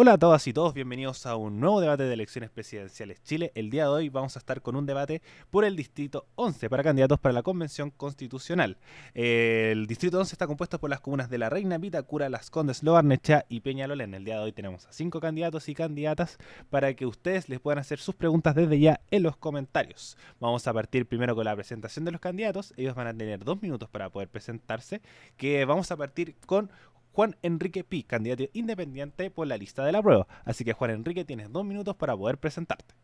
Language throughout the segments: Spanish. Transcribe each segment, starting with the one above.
Hola a todas y todos, bienvenidos a un nuevo debate de elecciones presidenciales Chile. El día de hoy vamos a estar con un debate por el Distrito 11 para candidatos para la Convención Constitucional. El Distrito 11 está compuesto por las comunas de La Reina, Vitacura, Las Condes, Lo Barnechea y Peñalolén. El día de hoy tenemos a 5 candidatos y candidatas para que ustedes les puedan hacer sus preguntas desde ya en los comentarios. Vamos a partir primero con la presentación de los candidatos. Ellos van a tener 2 minutos para poder presentarse, que vamos a partir con Juan Enrique Pi, candidato independiente por la lista de la prueba. Así que Juan Enrique, tienes 2 minutos para poder presentarte.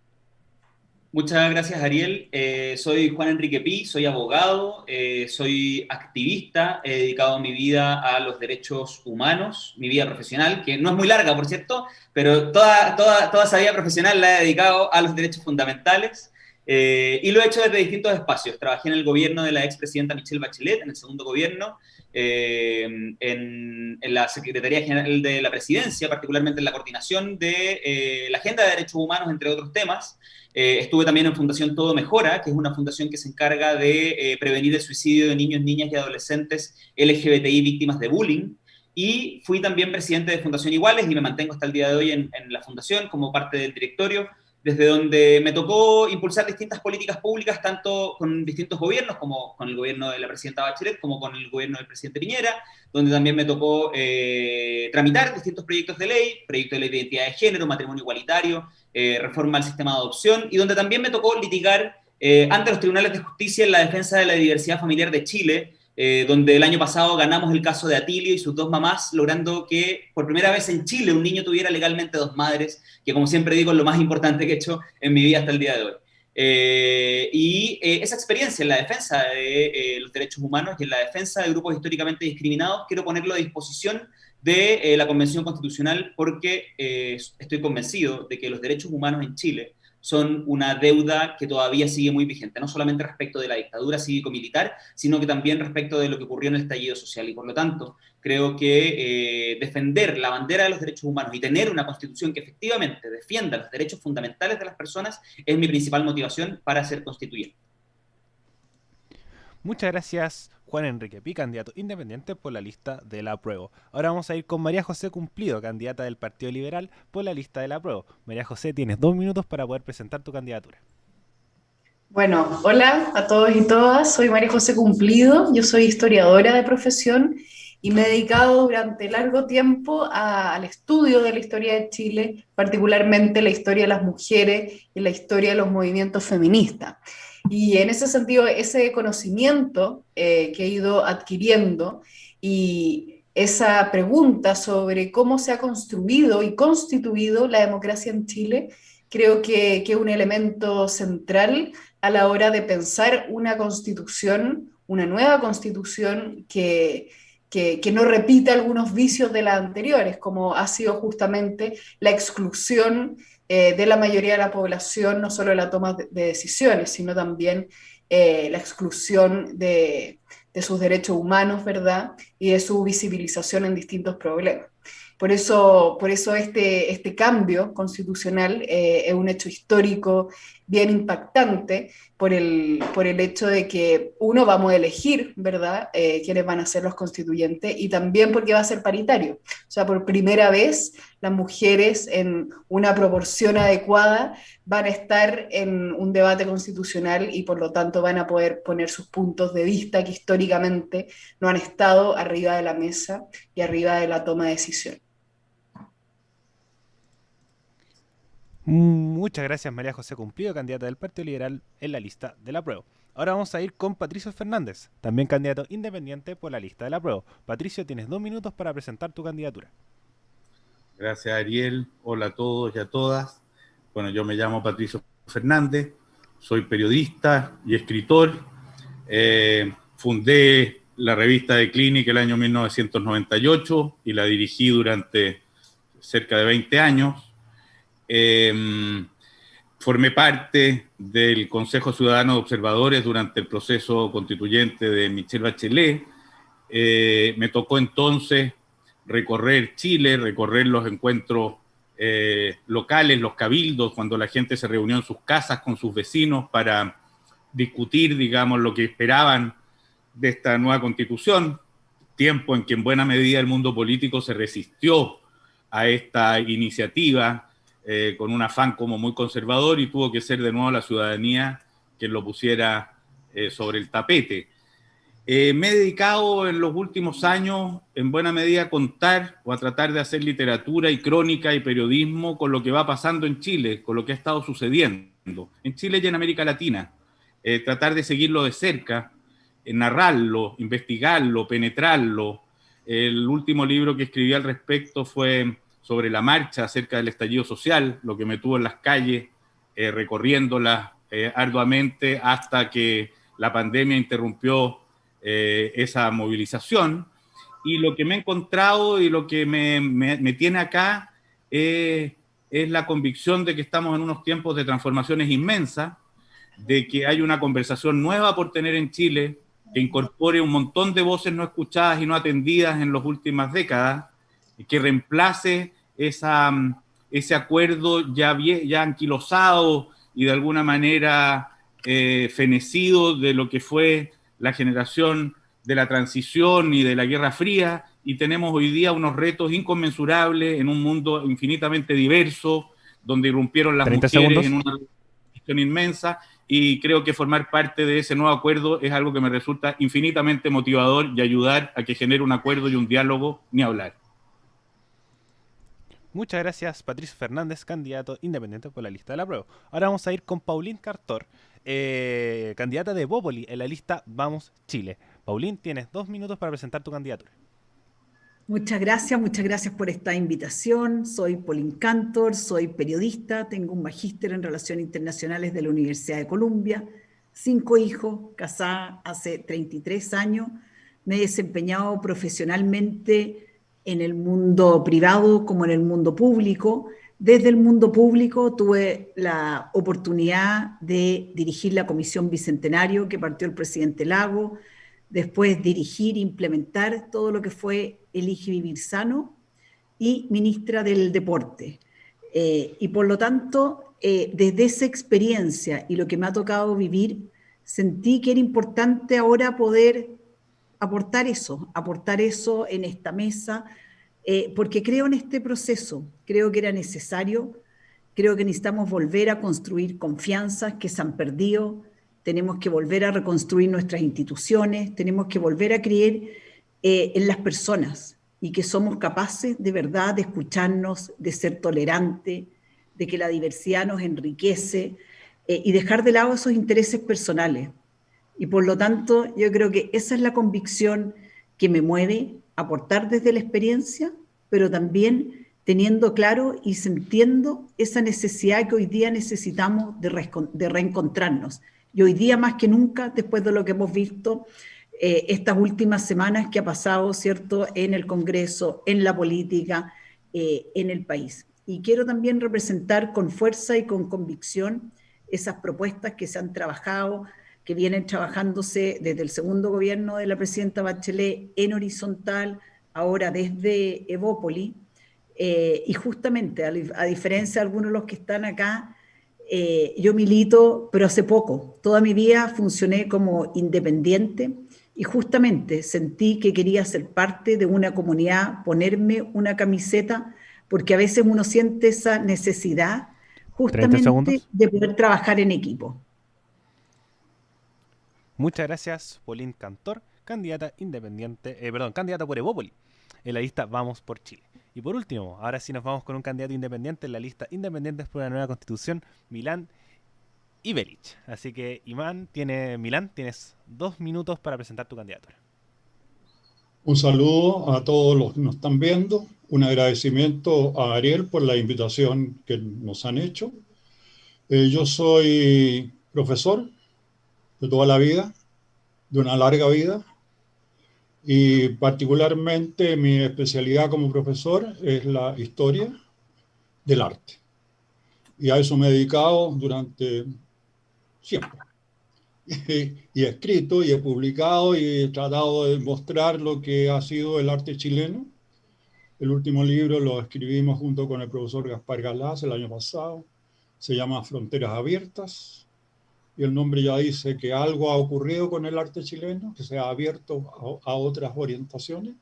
Muchas gracias, Ariel. Soy Juan Enrique Pi, soy abogado, soy activista, he dedicado mi vida a los derechos humanos, mi vida profesional, que no es muy larga, por cierto, pero toda esa vida profesional la he dedicado a los derechos fundamentales. Y lo he hecho desde distintos espacios. Trabajé en el gobierno de la expresidenta Michelle Bachelet, en el segundo gobierno, en la Secretaría General de la Presidencia, particularmente en la coordinación de la Agenda de Derechos Humanos, entre otros temas. Estuve también en Fundación Todo Mejora, que es una fundación que se encarga de prevenir el suicidio de niños, niñas y adolescentes LGBTI víctimas de bullying. Y fui también presidente de Fundación Iguales y me mantengo hasta el día de hoy en la fundación como parte del directorio, desde donde me tocó impulsar distintas políticas públicas, tanto con distintos gobiernos, como con el gobierno de la presidenta Bachelet, como con el gobierno del presidente Piñera, donde también me tocó tramitar distintos proyectos de ley, proyecto de ley de identidad de género, matrimonio igualitario, reforma al sistema de adopción, y donde también me tocó litigar ante los tribunales de justicia en la defensa de la diversidad familiar de Chile, donde el año pasado ganamos el caso de Atilio y sus dos mamás, logrando que por primera vez en Chile un niño tuviera legalmente dos madres, que como siempre digo es lo más importante que he hecho en mi vida hasta el día de hoy. Esa experiencia en la defensa de los derechos humanos y en la defensa de grupos históricamente discriminados, quiero ponerlo a disposición de la Convención Constitucional porque estoy convencido de que los derechos humanos en Chile son una deuda que todavía sigue muy vigente, no solamente respecto de la dictadura cívico-militar, sino que también respecto de lo que ocurrió en el estallido social. Y por lo tanto, creo que defender la bandera de los derechos humanos y tener una constitución que efectivamente defienda los derechos fundamentales de las personas es mi principal motivación para ser constituyente. Muchas gracias, Juan Enrique Pi, candidato independiente por la lista de la prueba. Ahora vamos a ir con María José Cumplido, candidata del Partido Liberal por la lista de la prueba. María José, tienes 2 minutos para poder presentar tu candidatura. Bueno, hola a todos y todas, soy María José Cumplido, yo soy historiadora de profesión y me he dedicado durante largo tiempo al estudio de la historia de Chile, particularmente la historia de las mujeres y la historia de los movimientos feministas. Y en ese sentido, ese conocimiento que he ido adquiriendo y esa pregunta sobre cómo se ha construido y constituido la democracia en Chile, creo que es un elemento central a la hora de pensar una constitución, una nueva constitución que no repita algunos vicios de las anteriores, como ha sido justamente la exclusión de la mayoría de la población, no solo de la toma de decisiones, sino también la exclusión de sus derechos humanos, ¿verdad? Y de su visibilización en distintos problemas. Por eso este cambio constitucional es un hecho histórico bien impactante por el hecho de que uno vamos a elegir, ¿verdad?, quiénes van a ser los constituyentes y también porque va a ser paritario. O sea, por primera vez las mujeres en una proporción adecuada van a estar en un debate constitucional y por lo tanto van a poder poner sus puntos de vista que históricamente no han estado arriba de la mesa y arriba de la toma de decisión. Muchas gracias, María José Cumplido, candidata del Partido Liberal en la lista de la prueba. Ahora vamos a ir con Patricio Fernández, también candidato independiente por la lista de la prueba. Patricio, tienes 2 minutos para presentar tu candidatura. Gracias, Ariel. Hola a todos y a todas. Bueno, yo me llamo Patricio Fernández, soy periodista y escritor. Fundé la revista de Clínica el año 1998 y la dirigí durante cerca de 20 años. Formé parte del Consejo Ciudadano de Observadores durante el proceso constituyente de Michelle Bachelet. Me tocó entonces recorrer Chile, recorrer los encuentros locales, los cabildos, cuando la gente se reunió en sus casas con sus vecinos para discutir, digamos, lo que esperaban de esta nueva constitución, tiempo en que en buena medida el mundo político se resistió a esta iniciativa con un afán como muy conservador, y tuvo que ser de nuevo la ciudadanía quien lo pusiera sobre el tapete. Me he dedicado en los últimos años en buena medida a contar o a tratar de hacer literatura y crónica y periodismo con lo que va pasando en Chile, con lo que ha estado sucediendo en Chile y en América Latina. Tratar de seguirlo de cerca, narrarlo, investigarlo, penetrarlo. El último libro que escribí al respecto fue sobre la marcha acerca del estallido social, lo que me tuvo en las calles, recorriéndolas arduamente hasta que la pandemia interrumpió esa movilización. Y lo que me he encontrado y lo que me tiene acá es la convicción de que estamos en unos tiempos de transformaciones inmensas, de que hay una conversación nueva por tener en Chile, que incorpore un montón de voces no escuchadas y no atendidas en las últimas décadas, que reemplace ese acuerdo ya anquilosado y de alguna manera fenecido de lo que fue la generación de la transición y de la Guerra Fría, y tenemos hoy día unos retos inconmensurables en un mundo infinitamente diverso, donde irrumpieron las mujeres segundos. En una revolución inmensa, y creo que formar parte de ese nuevo acuerdo es algo que me resulta infinitamente motivador y ayudar a que genere un acuerdo y un diálogo, ni hablar. Muchas gracias, Patricio Fernández, candidato independiente por la lista de la prueba. Ahora vamos a ir con Paulín Cartor, candidata de Bópoli en la lista Vamos Chile. Paulín, tienes 2 minutos para presentar tu candidatura. Muchas gracias por esta invitación. Soy Paulín Cantor, soy periodista, tengo un magíster en Relaciones Internacionales de la Universidad de Columbia, 5 hijos, casada hace 33 años. Me he desempeñado profesionalmente en el mundo privado como en el mundo público. Desde el mundo público tuve la oportunidad de dirigir la Comisión Bicentenario que partió el presidente Lago, después dirigir e implementar todo lo que fue Elige Vivir Sano y ministra del Deporte. Y por lo tanto, desde esa experiencia y lo que me ha tocado vivir, sentí que era importante ahora poder aportar eso en esta mesa, porque creo en este proceso, creo que era necesario, creo que necesitamos volver a construir confianzas que se han perdido, tenemos que volver a reconstruir nuestras instituciones, tenemos que volver a creer en las personas y que somos capaces de verdad de escucharnos, de ser tolerantes, de que la diversidad nos enriquece y dejar de lado esos intereses personales. Y por lo tanto, yo creo que esa es la convicción que me mueve, aportar desde la experiencia, pero también teniendo claro y sintiendo esa necesidad que hoy día necesitamos de reencontrarnos. Y hoy día más que nunca, después de lo que hemos visto estas últimas semanas que ha pasado, ¿cierto?, en el Congreso, en la política, en el país. Y quiero también representar con fuerza y con convicción esas propuestas que se han trabajado, que vienen trabajándose desde el segundo gobierno de la presidenta Bachelet en horizontal, ahora desde Bópoli, y justamente, a diferencia de algunos de los que están acá, yo milito, pero hace poco. Toda mi vida funcioné como independiente y justamente sentí que quería ser parte de una comunidad, ponerme una camiseta, porque a veces uno siente esa necesidad justamente de poder trabajar en equipo. Muchas gracias, Paulín Cantor, candidata independiente, candidata por Bópoli en la lista Vamos por Chile. Y por último, ahora sí nos vamos con un candidato independiente en la lista Independientes por la Nueva Constitución, Milán Ibelich. Así que, Milán, tienes 2 minutos para presentar tu candidatura. Un saludo a todos los que nos están viendo, un agradecimiento a Ariel por la invitación que nos han hecho. Yo soy profesor de toda la vida, de una larga vida, y particularmente mi especialidad como profesor es la historia del arte. Y a eso me he dedicado durante siempre. Y he escrito y he publicado y he tratado de mostrar lo que ha sido el arte chileno. El último libro lo escribimos junto con el profesor Gaspar Galás el año pasado. Se llama Fronteras Abiertas. Y el nombre ya dice que algo ha ocurrido con el arte chileno, que se ha abierto a otras orientaciones.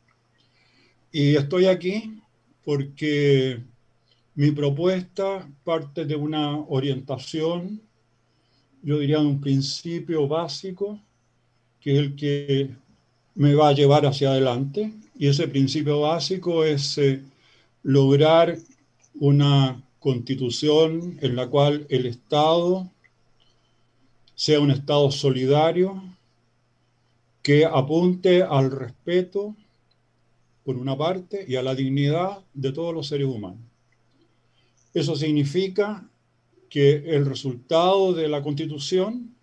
Y estoy aquí porque mi propuesta parte de una orientación, yo diría de un principio básico, que es el que me va a llevar hacia adelante. Y ese principio básico es lograr una constitución en la cual el Estado sea un Estado solidario, que apunte al respeto, por una parte, y a la dignidad de todos los seres humanos. Eso significa que el resultado de la Constitución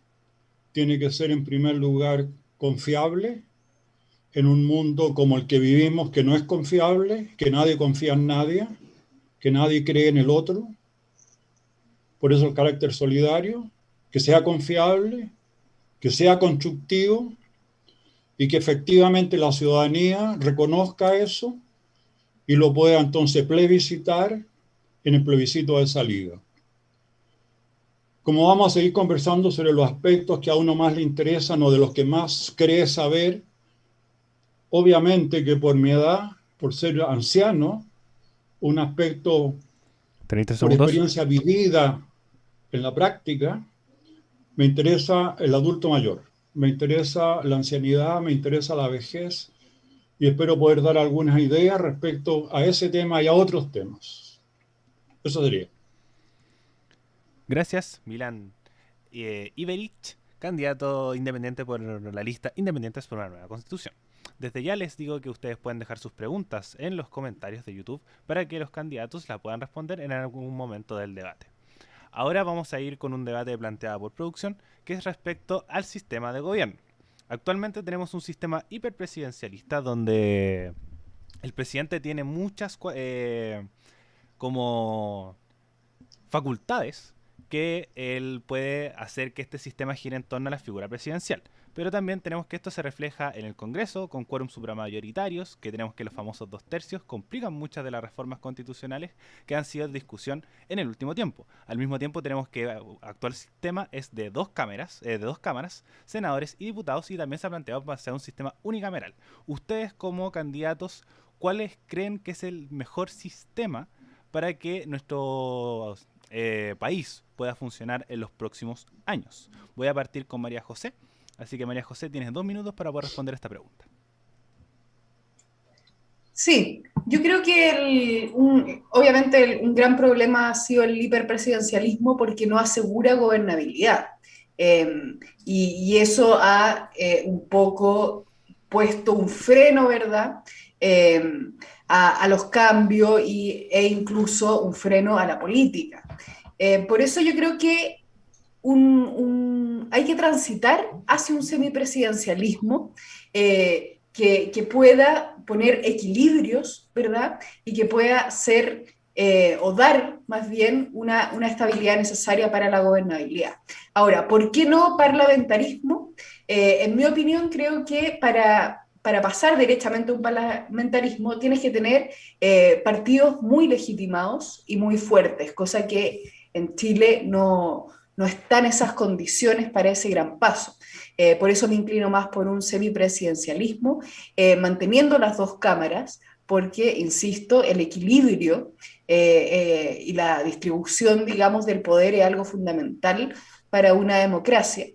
tiene que ser, en primer lugar, confiable, en un mundo como el que vivimos, que no es confiable, que nadie confía en nadie, que nadie cree en el otro. Por eso el carácter solidario, que sea confiable, que sea constructivo y que efectivamente la ciudadanía reconozca eso y lo pueda entonces plebiscitar en el plebiscito de salida. Como vamos a seguir conversando sobre los aspectos que a uno más le interesan o de los que más cree saber, obviamente que por mi edad, por ser anciano, un aspecto 30 por segundos. experiencia vivida en la práctica, me interesa el adulto mayor, me interesa la ancianidad, me interesa la vejez y espero poder dar algunas ideas respecto a ese tema y a otros temas. Eso sería. Gracias, Milán Iberich, candidato independiente por la lista Independientes por una nueva Constitución. Desde ya les digo que ustedes pueden dejar sus preguntas en los comentarios de YouTube para que los candidatos la puedan responder en algún momento del debate. Ahora vamos a ir con un debate planteado por producción, que es respecto al sistema de gobierno. Actualmente tenemos un sistema hiperpresidencialista donde el presidente tiene muchas como facultades que él puede hacer que este sistema gire en torno a la figura presidencial. Pero también tenemos que esto se refleja en el Congreso, con quórum supramayoritarios, que tenemos que los famosos 2/3 complican muchas de las reformas constitucionales que han sido de discusión en el último tiempo. Al mismo tiempo tenemos que el actual sistema es de dos cámaras, senadores y diputados, y también se ha planteado para ser un sistema unicameral. Ustedes como candidatos, ¿cuáles creen que es el mejor sistema para que nuestro país pueda funcionar en los próximos años? Voy a partir con María José, así que María José, tienes 2 minutos para poder responder esta pregunta. Sí, yo creo que obviamente un gran problema ha sido el hiperpresidencialismo porque no asegura gobernabilidad. Y eso ha un poco puesto un freno, ¿verdad? A los cambios e incluso un freno a la política. Por eso yo creo que hay que transitar hacia un semipresidencialismo que pueda poner equilibrios, ¿verdad? Y que pueda ser o dar más bien una estabilidad necesaria para la gobernabilidad. Ahora, ¿por qué no parlamentarismo? En mi opinión, creo que para pasar derechamente a un parlamentarismo tienes que tener partidos muy legitimados y muy fuertes, cosa que en Chile no están esas condiciones para ese gran paso. Por eso me inclino más por un semipresidencialismo, manteniendo las dos cámaras, porque, insisto, el equilibrio y la distribución, digamos, del poder es algo fundamental para una democracia.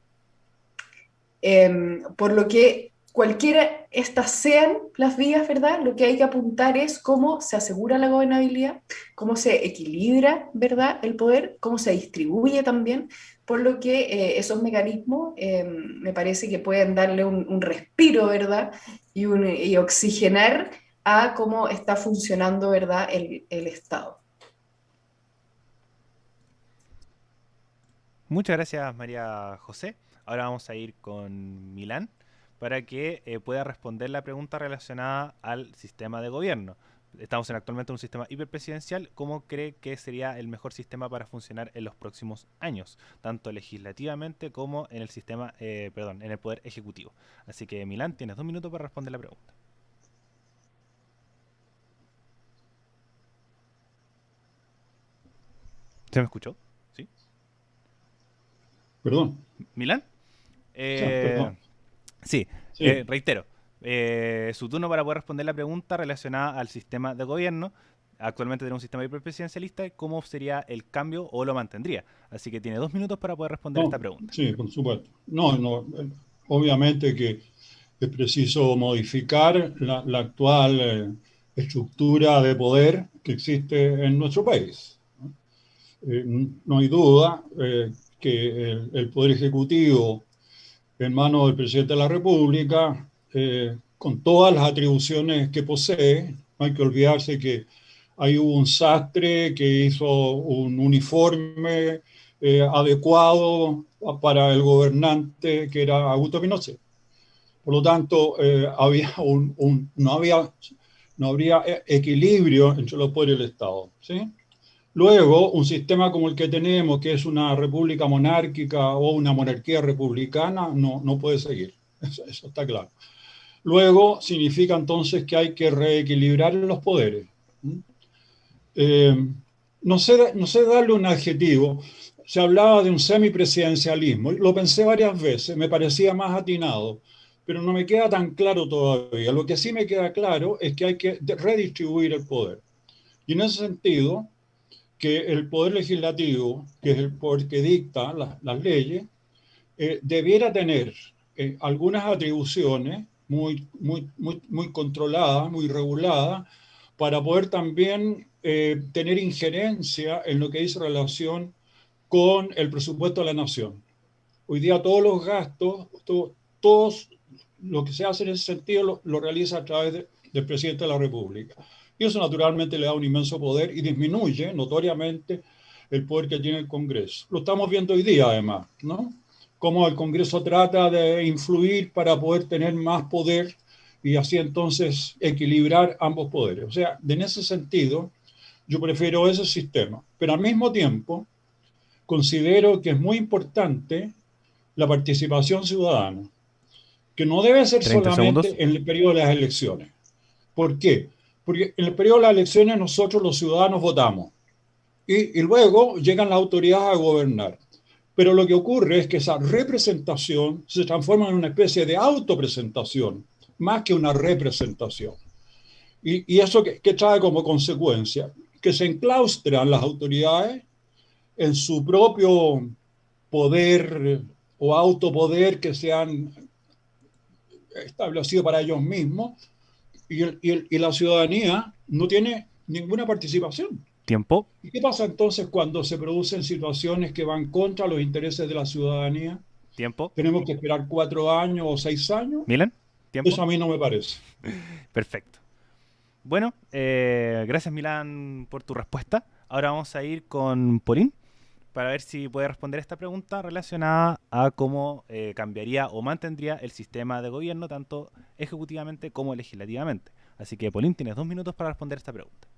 Por lo que cualquiera estas sean las vías, ¿verdad? Lo que hay que apuntar es cómo se asegura la gobernabilidad, cómo se equilibra, ¿verdad?, el poder, cómo se distribuye también, por lo que esos mecanismos me parece que pueden darle un respiro, ¿verdad?, y oxigenar a cómo está funcionando, ¿verdad?, el Estado. Muchas gracias, María José. Ahora vamos a ir con Milán para que pueda responder la pregunta relacionada al sistema de gobierno. Estamos actualmente en un sistema hiperpresidencial. ¿Cómo cree que sería el mejor sistema para funcionar en los próximos años, tanto legislativamente como en el sistema, en el poder ejecutivo? Así que, Milán, tienes 2 minutos para responder la pregunta. ¿Se me escuchó? ¿Sí? Perdón. ¿Milán? Perdón. Sí, Sí. reitero. Su turno para poder responder la pregunta relacionada al sistema de gobierno. actualmente tenemos un sistema hiperpresidencialista, ¿cómo sería el cambio o lo mantendría? Así que tiene 2 minutos para poder responder No, esta pregunta. sí, por supuesto. Obviamente que es preciso modificar la actual estructura de poder que existe en nuestro país. No hay duda que el Poder Ejecutivo, en manos del presidente de la República, con todas las atribuciones que posee, no hay que olvidarse que ahí hubo un sastre que hizo un uniforme adecuado para el gobernante que era Augusto Pinochet. Por lo tanto, no habría equilibrio entre los poderes del Estado, ¿sí? Luego, un sistema como el que tenemos, que es una república monárquica o una monarquía republicana, no puede seguir. Eso está claro. Luego, significa entonces que hay que reequilibrar los poderes. No sé darle un adjetivo. Se hablaba de un semipresidencialismo. Lo pensé varias veces, me parecía más atinado, pero no me queda tan claro todavía. Lo que sí me queda claro es que hay que redistribuir el poder. Y en ese sentido, que el poder legislativo, que es el poder que dicta las leyes, debiera tener algunas atribuciones muy controladas, muy reguladas, para poder también tener injerencia en lo que dice relación con el presupuesto de la nación. Hoy día todos los gastos, todos lo que se hace en ese sentido lo realiza a través del presidente de la República. Y eso naturalmente le da un inmenso poder y disminuye notoriamente el poder que tiene el Congreso. Lo estamos viendo hoy día, además, ¿no? Cómo el Congreso trata de influir para poder tener más poder y así entonces equilibrar ambos poderes. O sea, en ese sentido, yo prefiero ese sistema. Pero al mismo tiempo, considero que es muy importante la participación ciudadana, que no debe ser 30 solamente segundos. en el periodo de las elecciones. ¿Por qué? Porque en el periodo de las elecciones nosotros los ciudadanos votamos y luego llegan las autoridades a gobernar. Pero lo que ocurre es que esa representación se transforma en una especie de autopresentación, más que una representación. Y eso que trae como consecuencia que se enclaustran las autoridades en su propio poder o autopoder que se han establecido para ellos mismos y la ciudadanía no tiene ninguna participación. Tiempo. ¿Y qué pasa entonces cuando se producen situaciones que van contra los intereses de la ciudadanía? Tiempo. ¿Tenemos que esperar 4 años o 6 años? Milan. Tiempo. Eso a mí no me parece. Perfecto. Bueno, gracias Milán por tu respuesta. Ahora vamos a ir con Pauline para ver si puede responder esta pregunta relacionada a cómo cambiaría o mantendría el sistema de gobierno tanto ejecutivamente como legislativamente. Así que Pauline, tienes 2 minutos para responder esta pregunta.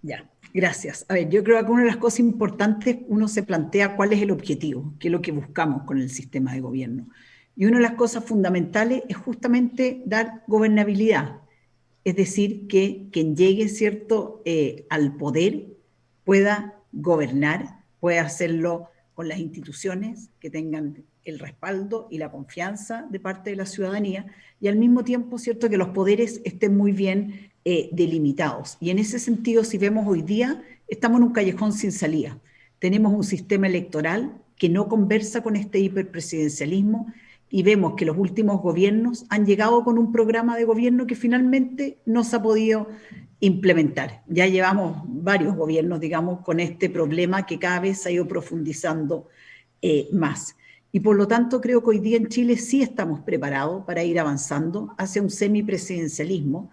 Ya, gracias. A ver, yo creo que una de las cosas importantes, uno se plantea cuál es el objetivo, qué es lo que buscamos con el sistema de gobierno. Y una de las cosas fundamentales es justamente dar gobernabilidad, es decir, que quien llegue, ¿cierto?, al poder pueda gobernar, pueda hacerlo con las instituciones que tengan el respaldo y la confianza de parte de la ciudadanía y al mismo tiempo, ¿cierto?, que los poderes estén muy bien delimitados. Y en ese sentido, si vemos hoy día, estamos en un callejón sin salida. Tenemos un sistema electoral que no conversa con este hiperpresidencialismo y vemos que los últimos gobiernos han llegado con un programa de gobierno que finalmente no se ha podido implementar. Ya llevamos varios gobiernos, digamos, con este problema que cada vez se ha ido profundizando más. Y por lo tanto creo que hoy día en Chile sí estamos preparados para ir avanzando hacia un semipresidencialismo,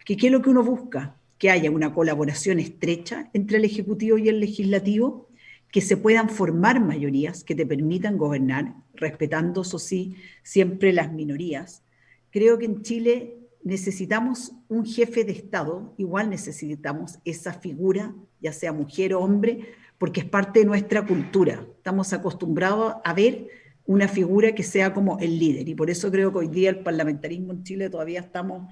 que ¿qué es lo que uno busca? Que haya una colaboración estrecha entre el Ejecutivo y el Legislativo, que se puedan formar mayorías que te permitan gobernar, respetando, eso sí, siempre las minorías. Creo que en Chile necesitamos un jefe de Estado, igual necesitamos esa figura, ya sea mujer o hombre, porque es parte de nuestra cultura. Estamos acostumbrados a ver una figura que sea como el líder, y por eso creo que hoy día el parlamentarismo en Chile todavía estamos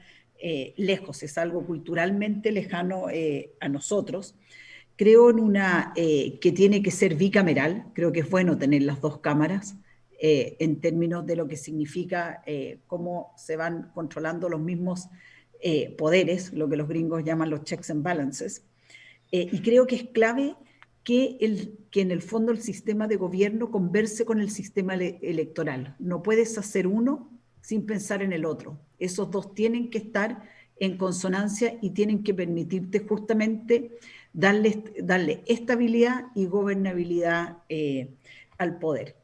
lejos, es algo culturalmente lejano a nosotros. Creo en una que tiene que ser bicameral, creo que es bueno tener las 2 cámaras en términos de lo que significa cómo se van controlando los mismos poderes, lo que los gringos llaman los checks and balances. Y creo que es clave que en el fondo el sistema de gobierno converse con el sistema electoral. No puedes hacer uno sin pensar en el otro. Esos dos tienen que estar en consonancia y tienen que permitirte justamente darle estabilidad y gobernabilidad al poder.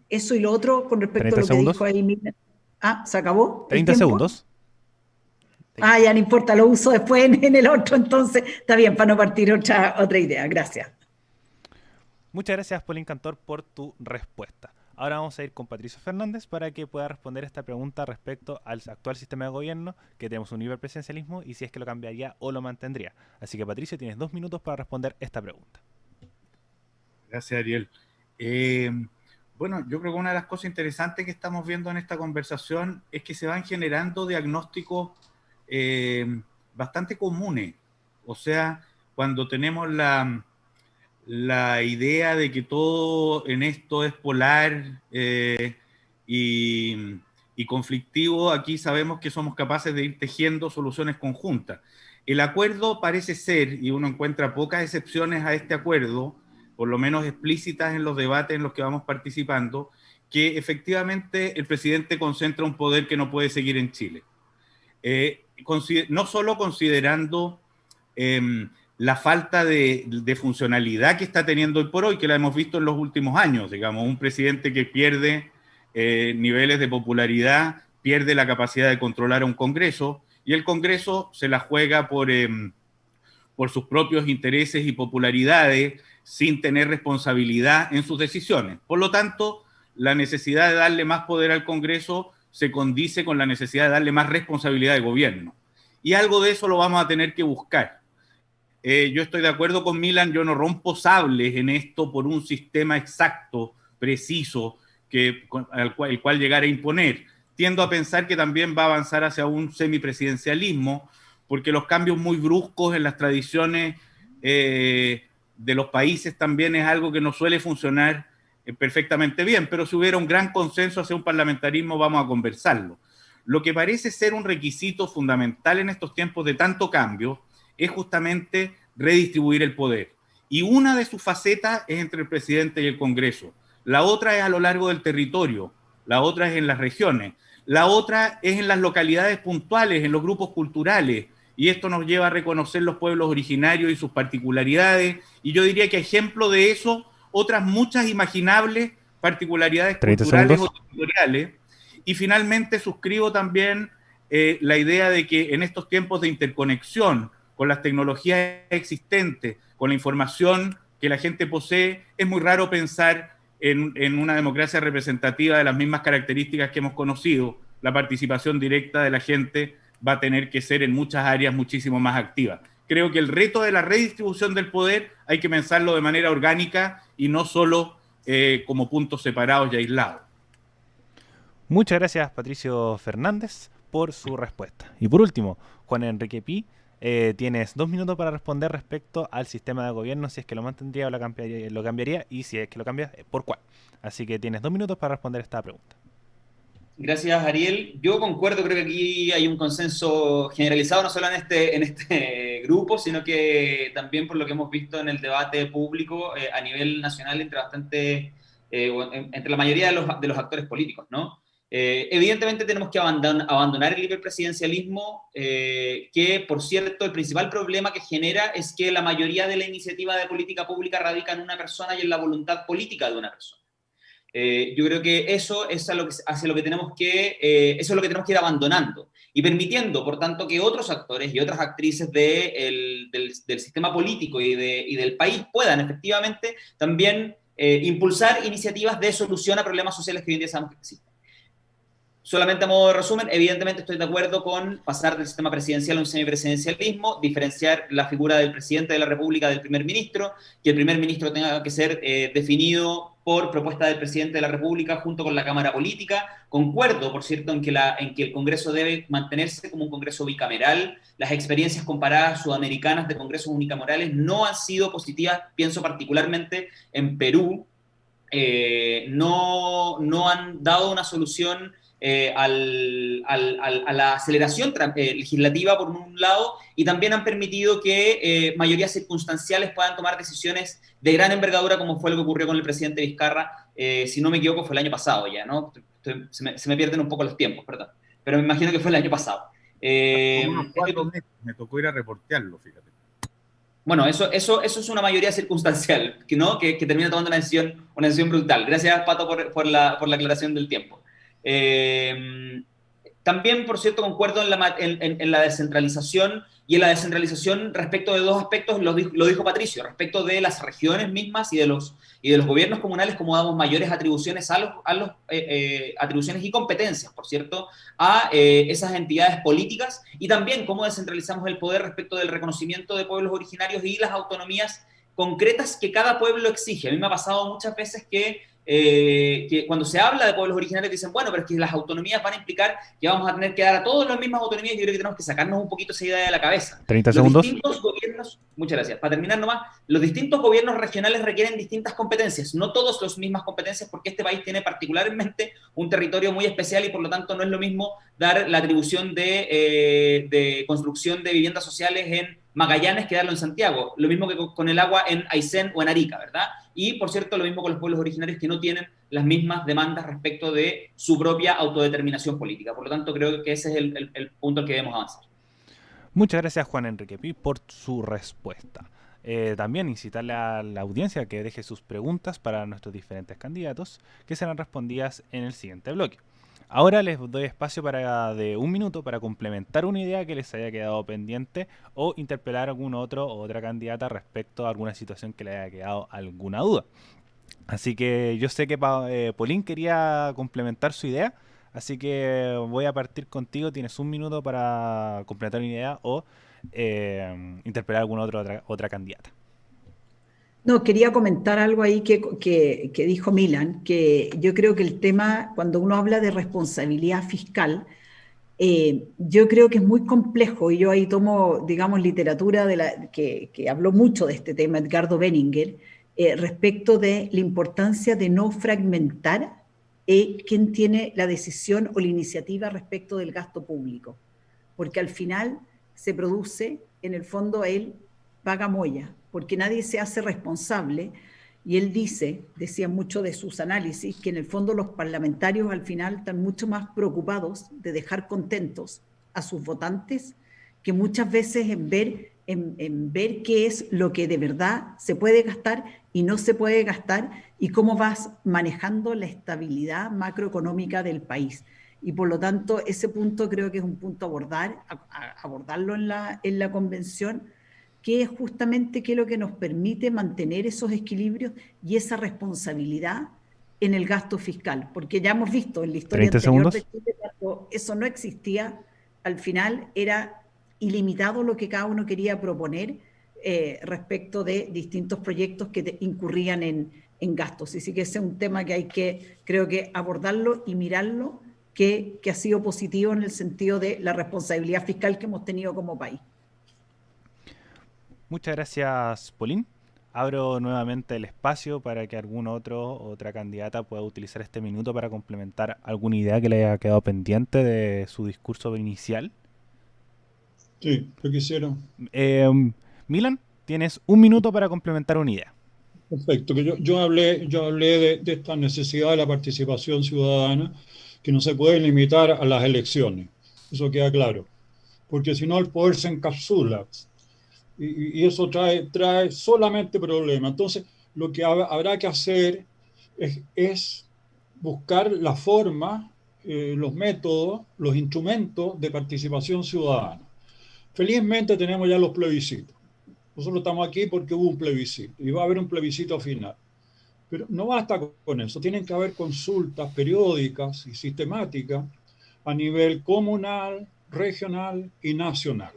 Eso y lo otro con respecto a lo segundos. que dijo ahí Mila. Ah, ¿se acabó? 30 segundos. Ya no importa, lo uso después en el otro, entonces está bien, para no partir otra idea. Gracias. Muchas gracias, Pauline Cantor, por tu respuesta. Ahora vamos a ir con Patricio Fernández para que pueda responder esta pregunta respecto al actual sistema de gobierno, que tenemos un hiperpresidencialismo, y si es que lo cambiaría o lo mantendría. Así que, Patricio, tienes 2 minutos para responder esta pregunta. Gracias, Ariel. Bueno, yo creo que una de las cosas interesantes que estamos viendo en esta conversación es que se van generando diagnósticos bastante comunes. O sea, cuando tenemos la idea de que todo en esto es polar y conflictivo, aquí sabemos que somos capaces de ir tejiendo soluciones conjuntas. El acuerdo parece ser, y uno encuentra pocas excepciones a este acuerdo, por lo menos explícitas en los debates en los que vamos participando, que efectivamente el presidente concentra un poder que no puede seguir en Chile. No solo considerando la falta de funcionalidad que está teniendo hoy por hoy, que la hemos visto en los últimos años, digamos, un presidente que pierde niveles de popularidad, pierde la capacidad de controlar a un Congreso, y el Congreso se la juega por sus propios intereses y popularidades, sin tener responsabilidad en sus decisiones. Por lo tanto, la necesidad de darle más poder al Congreso se condice con la necesidad de darle más responsabilidad de gobierno. Y algo de eso lo vamos a tener que buscar. Yo estoy de acuerdo con Milan, yo no rompo sables en esto por un sistema exacto, preciso, el cual llegar a imponer. Tiendo a pensar que también va a avanzar hacia un semipresidencialismo, porque los cambios muy bruscos en las tradiciones de los países también es algo que no suele funcionar perfectamente bien, pero si hubiera un gran consenso hacia un parlamentarismo, vamos a conversarlo. Lo que parece ser un requisito fundamental en estos tiempos de tanto cambio es justamente redistribuir el poder. Y una de sus facetas es entre el presidente y el Congreso. La otra es a lo largo del territorio, la otra es en las regiones, la otra es en las localidades puntuales, en los grupos culturales, y esto nos lleva a reconocer los pueblos originarios y sus particularidades, y yo diría que ejemplo de eso, otras muchas imaginables particularidades culturales o territoriales. Y finalmente suscribo también la idea de que en estos tiempos de interconexión con las tecnologías existentes, con la información que la gente posee, es muy raro pensar en una democracia representativa de las mismas características que hemos conocido. La participación directa de la gente va a tener que ser en muchas áreas muchísimo más activa. Creo que el reto de la redistribución del poder hay que pensarlo de manera orgánica y no solo como puntos separados y aislados. Muchas gracias, Patricio Fernández, por su respuesta. Y por último, Juan Enrique Pi, tienes 2 minutos para responder respecto al sistema de gobierno, si es que lo mantendría o lo cambiaría, y si es que lo cambias, ¿por cuál? Así que tienes 2 minutos para responder esta pregunta. Gracias, Ariel. Yo concuerdo, creo que aquí hay un consenso generalizado, no solo en este grupo, sino que también por lo que hemos visto en el debate público a nivel nacional entre la mayoría de los actores políticos, ¿no? Evidentemente tenemos que abandonar el hiperpresidencialismo, que, por cierto, el principal problema que genera es que la mayoría de la iniciativa de política pública radica en una persona y en la voluntad política de una persona. Yo creo que eso es lo que tenemos que ir abandonando y permitiendo, por tanto, que otros actores y otras actrices del sistema político y del país puedan efectivamente también impulsar iniciativas de solución a problemas sociales que hoy en día sabemos que existen. Solamente a modo de resumen, evidentemente estoy de acuerdo con pasar del sistema presidencial a un semipresidencialismo, diferenciar la figura del presidente de la República del primer ministro, que el primer ministro tenga que ser definido por propuesta del presidente de la República junto con la Cámara Política. Concuerdo, por cierto, en que el Congreso debe mantenerse como un Congreso bicameral. Las experiencias comparadas sudamericanas de congresos unicamerales no han sido positivas, pienso particularmente en Perú. No han dado una solución a la aceleración legislativa por un lado, y también han permitido que mayorías circunstanciales puedan tomar decisiones de gran envergadura, como fue lo que ocurrió con el presidente Vizcarra, si no me equivoco fue el año pasado ya, ¿no? Se me pierden un poco los tiempos, perdón, pero me imagino que fue el año pasado. Como unos 4 meses, me tocó ir a reportearlo, fíjate. Bueno, eso es una mayoría circunstancial, ¿no? que termina tomando una decisión brutal. Gracias, Pato, por la aclaración del tiempo. También, por cierto, concuerdo en la descentralización, y en la descentralización respecto de dos aspectos, lo dijo Patricio, respecto de las regiones mismas y de los gobiernos comunales, como damos mayores atribuciones atribuciones y competencias, por cierto, a esas entidades políticas, y también cómo descentralizamos el poder respecto del reconocimiento de pueblos originarios y las autonomías concretas que cada pueblo exige. A mí me ha pasado muchas veces que cuando se habla de pueblos originarios dicen, bueno, pero es que las autonomías van a implicar que vamos a tener que dar a todos las mismas autonomías. Yo creo que tenemos que sacarnos un poquito esa idea de la cabeza. 30 segundos. Distintos gobiernos, muchas gracias. Para terminar nomás, los distintos gobiernos regionales requieren distintas competencias, no todos las mismas competencias, porque este país tiene particularmente un territorio muy especial y por lo tanto no es lo mismo dar la atribución de construcción de viviendas sociales en Magallanes que darlo en Santiago. Lo mismo que con el agua en Aysén o en Arica, ¿verdad? Y, por cierto, lo mismo con los pueblos originarios que no tienen las mismas demandas respecto de su propia autodeterminación política. Por lo tanto, creo que ese es el punto al que debemos avanzar. Muchas gracias, Juan Enrique Pi, por su respuesta. También incitarle a la audiencia que deje sus preguntas para nuestros diferentes candidatos, que serán respondidas en el siguiente bloque. Ahora les doy espacio de 1 minuto para complementar una idea que les haya quedado pendiente o interpelar a algún otro o otra candidata respecto a alguna situación que le haya quedado alguna duda. Así que yo sé que Polín quería complementar su idea, así que voy a partir contigo. Tienes 1 minuto para complementar una idea o interpelar a alguna otra candidata. No, quería comentar algo ahí que dijo Milan, que yo creo que el tema, cuando uno habla de responsabilidad fiscal, yo creo que es muy complejo, y yo ahí tomo, digamos, literatura que habló mucho de este tema, Edgardo Benninger, respecto de la importancia de no fragmentar quién tiene la decisión o la iniciativa respecto del gasto público, porque al final se produce, en el fondo, el paga-molla, porque nadie se hace responsable, y él decía mucho de sus análisis, que en el fondo los parlamentarios al final están mucho más preocupados de dejar contentos a sus votantes que muchas veces en ver qué es lo que de verdad se puede gastar y no se puede gastar, y cómo vas manejando la estabilidad macroeconómica del país. Y por lo tanto, ese punto creo que es un punto a abordarlo en la convención, que es justamente lo que nos permite mantener esos equilibrios y esa responsabilidad en el gasto fiscal, porque ya hemos visto en la historia anterior de Chile, cuando eso no existía, al final era ilimitado lo que cada uno quería proponer respecto de distintos proyectos que incurrían en gastos. Así que ese es un tema que hay que, creo que, abordarlo y mirarlo, que ha sido positivo en el sentido de la responsabilidad fiscal que hemos tenido como país. Muchas gracias, Polín. Abro nuevamente el espacio para que otra candidata pueda utilizar este minuto para complementar alguna idea que le haya quedado pendiente de su discurso inicial. Sí, yo quisiera. Milan, tienes 1 minuto para complementar una idea. Perfecto, que yo hablé de esta necesidad de la participación ciudadana, que no se puede limitar a las elecciones. Eso queda claro. Porque si no, el poder se encapsula. Y eso trae solamente problemas. Entonces, lo que habrá que hacer es buscar la forma, los métodos, los instrumentos de participación ciudadana. Felizmente tenemos ya los plebiscitos. Nosotros estamos aquí porque hubo un plebiscito y va a haber un plebiscito final. Pero no basta con eso. Tienen que haber consultas periódicas y sistemáticas a nivel comunal, regional y nacional,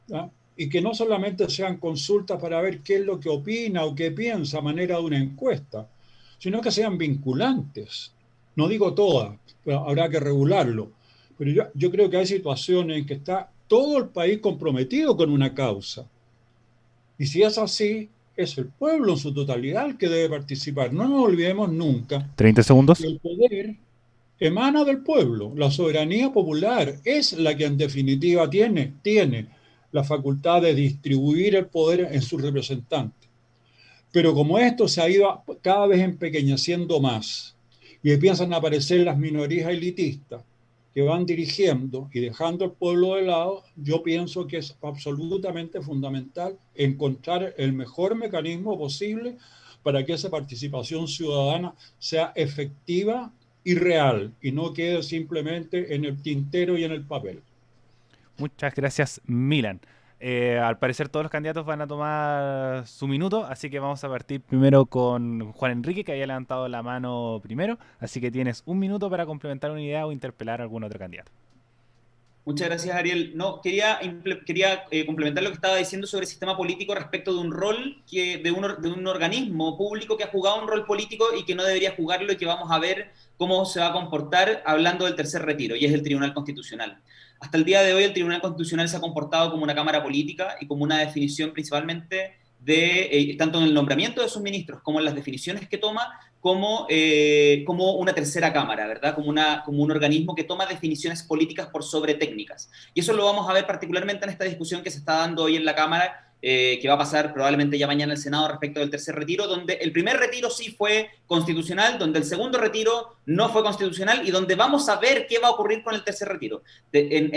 ¿ya? Y que no solamente sean consultas para ver qué es lo que opina o qué piensa a manera de una encuesta, sino que sean vinculantes. No digo todas, pero habrá que regularlo. Pero yo creo que hay situaciones en que está todo el país comprometido con una causa. Y si es así, es el pueblo en su totalidad el que debe participar. No nos olvidemos nunca. 30 segundos. Que el poder emana del pueblo. La soberanía popular es la que en definitiva tiene la facultad de distribuir el poder en sus representantes. Pero como esto se ha ido cada vez empequeñeciendo más y empiezan a aparecer las minorías elitistas que van dirigiendo y dejando al pueblo de lado, yo pienso que es absolutamente fundamental encontrar el mejor mecanismo posible para que esa participación ciudadana sea efectiva y real y no quede simplemente en el tintero y en el papel. Muchas gracias, Milan. Al parecer todos los candidatos van a tomar su minuto, así que vamos a partir primero con Juan Enrique, que había levantado la mano primero, así que tienes un minuto para complementar una idea o interpelar a algún otro candidato. Muchas gracias, Ariel. No, quería complementar lo que estaba diciendo sobre el sistema político respecto de un rol, de un organismo público que ha jugado un rol político y que no debería jugarlo, y que vamos a ver cómo se va a comportar hablando del tercer retiro, y es el Tribunal Constitucional. Hasta el día de hoy el Tribunal Constitucional se ha comportado como una cámara política y como una definición principalmente de, tanto en el nombramiento de sus ministros como en las definiciones que toma, como una tercera cámara, ¿verdad? Como un organismo que toma definiciones políticas por sobre técnicas. Y eso lo vamos a ver particularmente en esta discusión que se está dando hoy en la Cámara, que va a pasar probablemente ya mañana en el Senado respecto del tercer retiro, donde el primer retiro sí fue constitucional, donde el segundo retiro no fue constitucional, y donde vamos a ver qué va a ocurrir con el tercer retiro.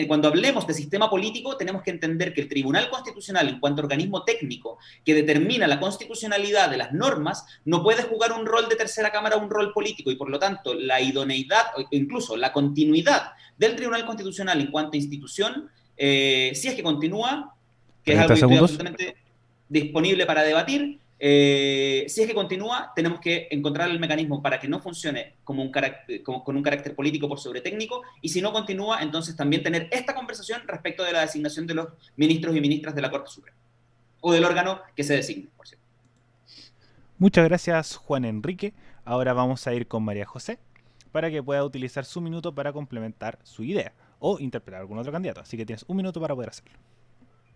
Cuando hablemos de sistema político, tenemos que entender que el Tribunal Constitucional, en cuanto a organismo técnico que determina la constitucionalidad de las normas, no puede jugar un rol de tercera cámara, un rol político, y por lo tanto la idoneidad o incluso la continuidad del Tribunal Constitucional en cuanto a institución, si es que continúa, que es algo que estoy absolutamente disponible para debatir, si es que continúa, tenemos que encontrar el mecanismo para que no funcione con un carácter político por sobre técnico, y si no continúa, entonces también tener esta conversación respecto de la designación de los ministros y ministras de la Corte Suprema, o del órgano que se designe, por cierto. Muchas gracias, Juan Enrique. Ahora vamos a ir con María José para que pueda utilizar su minuto para complementar su idea o interpretar a algún otro candidato. Así que tienes un minuto para poder hacerlo.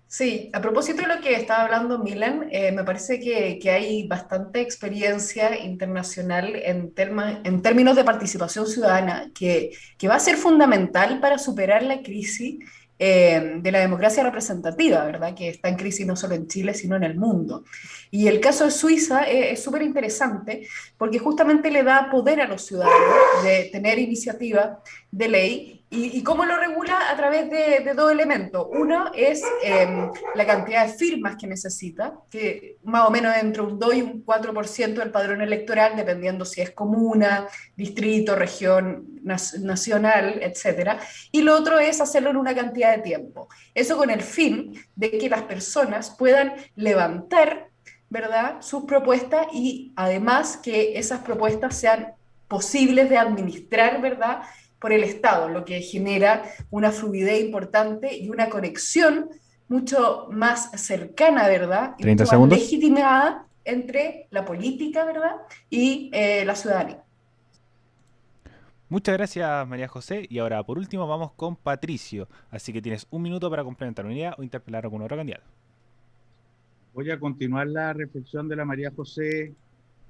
Sí, a propósito de lo que estaba hablando Milan, me parece que hay bastante experiencia internacional en términos de participación ciudadana que va a ser fundamental para superar la crisis de la democracia representativa, ¿verdad? Que está en crisis no solo en Chile, sino en el mundo. Y el caso de Suiza es súper interesante porque justamente le da poder a los ciudadanos de tener iniciativa de ley. ¿Y cómo lo regula? A través de dos elementos. Uno es la cantidad de firmas que necesita, que más o menos entre un 2 y un 4% del padrón electoral, dependiendo si es comuna, distrito, región, nacional, etc. Y lo otro es hacerlo en una cantidad de tiempo. Eso con el fin de que las personas puedan levantar, ¿verdad?, sus propuestas, y además que esas propuestas sean posibles de administrar, ¿verdad?, por el Estado, lo que genera una fluidez importante y una conexión mucho más cercana, ¿verdad? Y 30 mucho segundos. más legitimada entre la política, ¿verdad?, y la ciudadanía. Muchas gracias, María José. Y ahora, por último, vamos con Patricio. Así que tienes un minuto para complementar una idea o interpelar a algún otro candidato. Voy a continuar la reflexión de la María José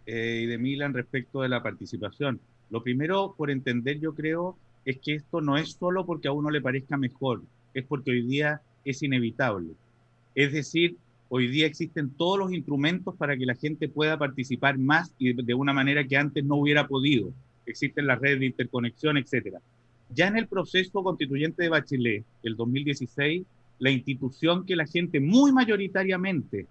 y de Milan respecto de la participación. Lo primero, por entender, yo creo, es que esto no es solo porque a uno le parezca mejor, es porque hoy día es inevitable. Es decir, hoy día existen todos los instrumentos para que la gente pueda participar más y de una manera que antes no hubiera podido. Existen las redes de interconexión, etc. Ya en el proceso constituyente de Bachelet, el 2016, la institución que la gente muy mayoritariamente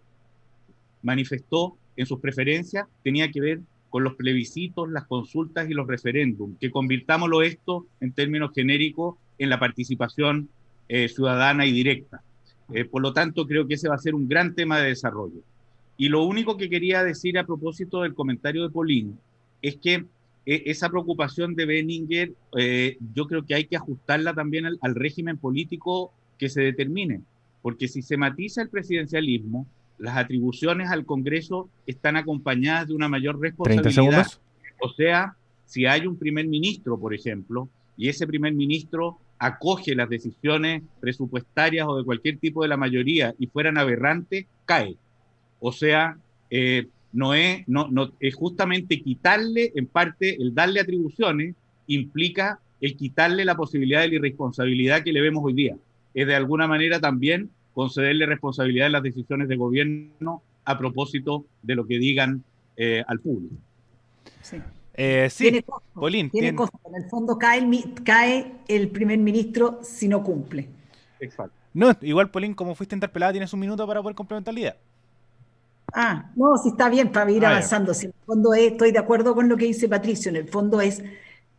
manifestó en sus preferencias tenía que ver con los plebiscitos, las consultas y los referéndums, que convirtámoslo esto en términos genéricos en la participación ciudadana y directa. Por lo tanto, creo que ese va a ser un gran tema de desarrollo. Y lo único que quería decir a propósito del comentario de Pauline es que esa preocupación de Benninger, yo creo que hay que ajustarla también al régimen político que se determine, porque si se matiza el presidencialismo, las atribuciones al Congreso están acompañadas de una mayor responsabilidad. 30 segundos. O sea, si hay un primer ministro, por ejemplo, y ese primer ministro acoge las decisiones presupuestarias o de cualquier tipo de la mayoría y fueran aberrantes, cae. O sea, no es justamente quitarle, en parte, el darle atribuciones, implica el quitarle la posibilidad de la irresponsabilidad que le vemos hoy día. Es de alguna manera también concederle responsabilidad en las decisiones de gobierno a propósito de lo que digan al público. Sí. Sí, Tiene costo, Polín, tiene costo. En el fondo cae el primer ministro si no cumple. Exacto. No, igual, Polín, como fuiste interpelada, tienes un minuto para poder complementar la idea. No, sí está bien para ir avanzando. Ya. Si en el fondo estoy de acuerdo con lo que dice Patricio, en el fondo es,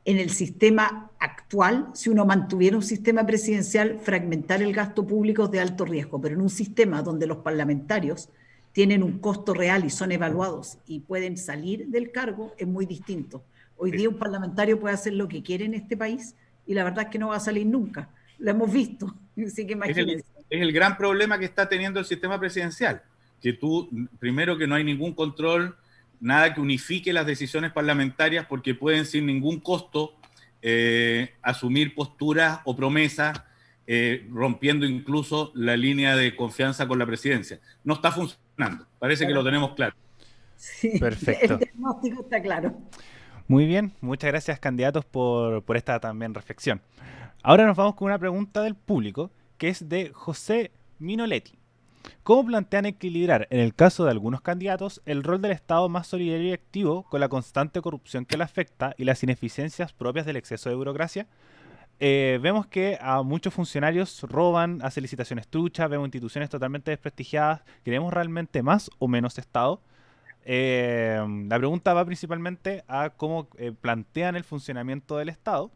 en el sistema actual, si uno mantuviera un sistema presidencial, fragmentar el gasto público es de alto riesgo, pero en un sistema donde los parlamentarios tienen un costo real y son evaluados y pueden salir del cargo, es muy distinto. Hoy día un parlamentario puede hacer lo que quiere en este país y la verdad es que no va a salir nunca. Lo hemos visto, así que imagínense. Es el gran problema que está teniendo el sistema presidencial, que tú, primero que no hay ningún control, nada que unifique las decisiones parlamentarias porque pueden sin ningún costo asumir posturas o promesas, rompiendo incluso la línea de confianza con la presidencia. No está funcionando, parece que lo tenemos claro. Sí, Perfecto. el diagnóstico está claro. Muy bien, muchas gracias, candidatos, por esta también reflexión. Ahora nos vamos con una pregunta del público, que es de José Minoletti. ¿Cómo plantean equilibrar, en el caso de algunos candidatos, el rol del Estado más solidario y activo con la constante corrupción que le afecta y las ineficiencias propias del exceso de burocracia? Vemos que a muchos funcionarios roban, hacen licitaciones truchas, vemos instituciones totalmente desprestigiadas. ¿Queremos realmente más o menos Estado? La pregunta va principalmente a cómo plantean el funcionamiento del Estado.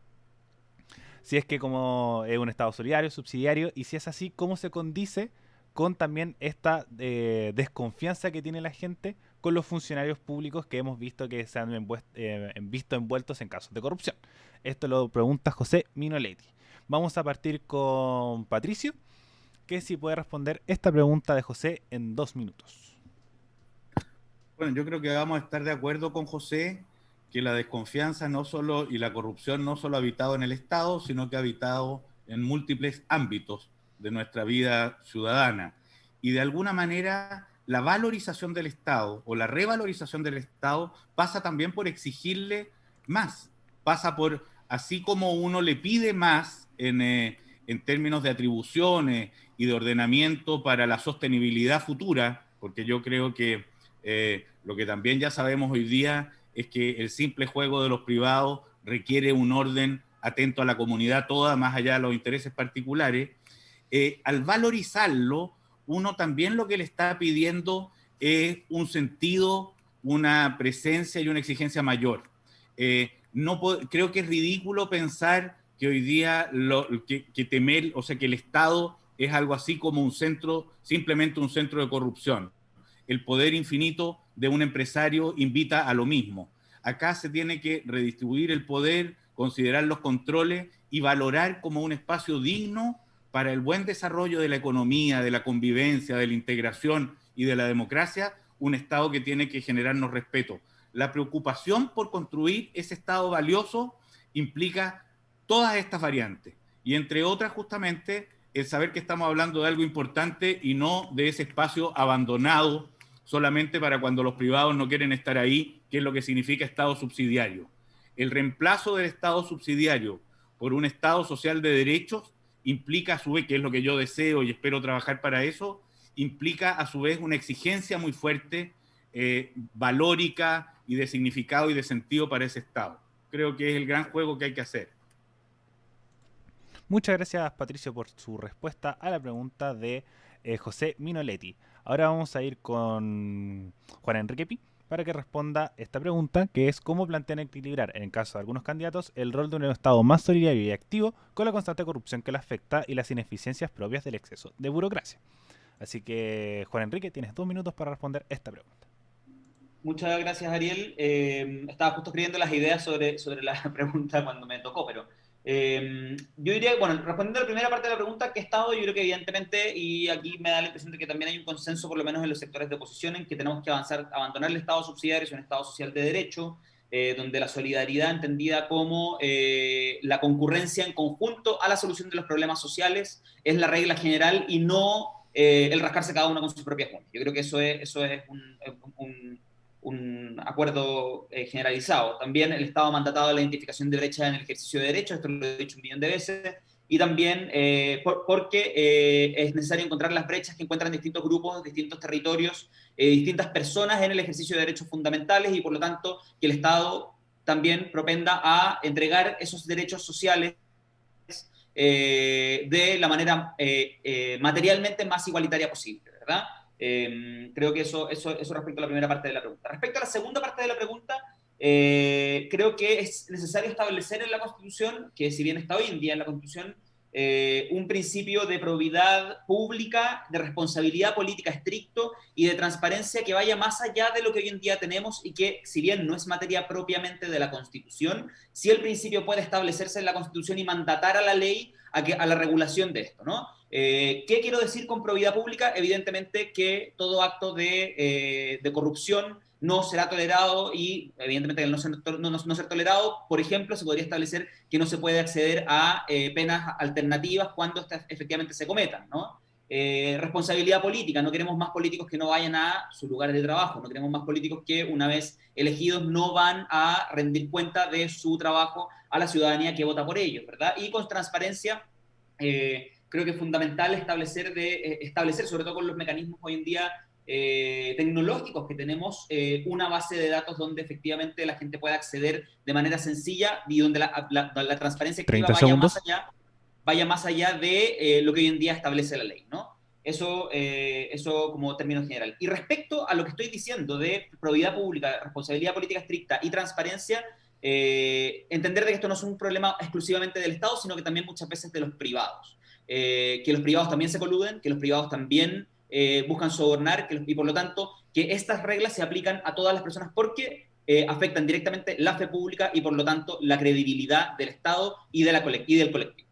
Si es que como es un Estado solidario, subsidiario, y si es así, ¿cómo se condice con también esta desconfianza que tiene la gente con los funcionarios públicos que hemos visto que se han visto envueltos en casos de corrupción? Esto lo pregunta José Minoletti. Vamos a partir con Patricio, que si puede responder esta pregunta de José en 2 minutos. Bueno, yo creo que vamos a estar de acuerdo con José que la desconfianza no solo y la corrupción no solo ha habitado en el Estado, sino que ha habitado en múltiples ámbitos de nuestra vida ciudadana. Y de alguna manera la valorización del Estado o la revalorización del Estado pasa también por exigirle más, pasa por, así como uno le pide más en términos de atribuciones y de ordenamiento para la sostenibilidad futura, porque yo creo que lo que también ya sabemos hoy día es que el simple juego de los privados requiere un orden atento a la comunidad toda, más allá de los intereses particulares. Al valorizarlo, uno también lo que le está pidiendo es un sentido, una presencia y una exigencia mayor. Creo que es ridículo pensar que hoy día temer, o sea, que el Estado es algo así como un centro, simplemente un centro de corrupción. El poder infinito de un empresario invita a lo mismo. Acá se tiene que redistribuir el poder, considerar los controles y valorar como un espacio digno para el buen desarrollo de la economía, de la convivencia, de la integración y de la democracia, un Estado que tiene que generarnos respeto. La preocupación por construir ese Estado valioso implica todas estas variantes y entre otras justamente el saber que estamos hablando de algo importante y no de ese espacio abandonado solamente para cuando los privados no quieren estar ahí, que es lo que significa Estado subsidiario. El reemplazo del Estado subsidiario por un Estado social de derechos implica a su vez, que es lo que yo deseo y espero trabajar para eso, implica a su vez una exigencia muy fuerte, valórica y de significado y de sentido para ese Estado. Creo que es el gran juego que hay que hacer. Muchas gracias, Patricio, por su respuesta a la pregunta de José Minoletti. Ahora vamos a ir con Juan Enrique Pi para que responda esta pregunta, que es cómo plantean equilibrar, en el caso de algunos candidatos, el rol de un Estado más solidario y activo con la constante corrupción que le afecta y las ineficiencias propias del exceso de burocracia. Así que, Juan Enrique, tienes 2 minutos para responder esta pregunta. Muchas gracias, Ariel. Estaba justo escribiendo las ideas sobre la pregunta cuando me tocó, pero yo diría, bueno, respondiendo a la primera parte de la pregunta, ¿qué Estado? Yo creo que evidentemente, y aquí me da la impresión de que también hay un consenso, por lo menos en los sectores de oposición, en que tenemos que abandonar el Estado subsidiario y un Estado social de derecho, donde la solidaridad entendida como la concurrencia en conjunto a la solución de los problemas sociales es la regla general y no el rascarse cada uno con sus propias uñas. Yo creo que eso es un acuerdo generalizado. También el Estado ha mandatado la identificación de brechas en el ejercicio de derechos, esto lo he dicho 1.000.000 de veces, y también porque es necesario encontrar las brechas que encuentran distintos grupos, distintos territorios, distintas personas en el ejercicio de derechos fundamentales, y por lo tanto que el Estado también propenda a entregar esos derechos sociales de la manera materialmente más igualitaria posible, ¿verdad? Creo que eso respecto a la primera parte de la pregunta. Respecto a la segunda parte de la pregunta, creo que es necesario establecer en la Constitución, que si bien está hoy en día en la Constitución, un principio de probidad pública, de responsabilidad política estricto y de transparencia que vaya más allá de lo que hoy en día tenemos, y que, si bien no es materia propiamente de la Constitución, sí el principio puede establecerse en la Constitución y mandatar a la ley a la regulación de esto, ¿no? ¿Qué quiero decir con probidad pública? Evidentemente que todo acto de corrupción no será tolerado, y evidentemente al no ser tolerado, por ejemplo, se podría establecer que no se puede acceder a penas alternativas cuando estas efectivamente se cometan, ¿no? Responsabilidad política, no queremos más políticos que no vayan a sus lugares de trabajo, no queremos más políticos que una vez elegidos no van a rendir cuenta de su trabajo a la ciudadanía que vota por ellos, ¿verdad? Y con transparencia, creo que es fundamental establecer, sobre todo con los mecanismos hoy en día tecnológicos que tenemos, una base de datos donde efectivamente la gente pueda acceder de manera sencilla, y donde la transparencia activa 30 segundos. vaya más allá de lo que hoy en día establece la ley, ¿no? Eso como término general. Y respecto a lo que estoy diciendo de probidad pública, responsabilidad política estricta y transparencia, entender de que esto no es un problema exclusivamente del Estado, sino que también muchas veces de los privados. Que los privados también se coluden, que los privados también buscan sobornar, y por lo tanto que estas reglas se aplican a todas las personas, porque afectan directamente la fe pública y por lo tanto la credibilidad del Estado y del colectivo.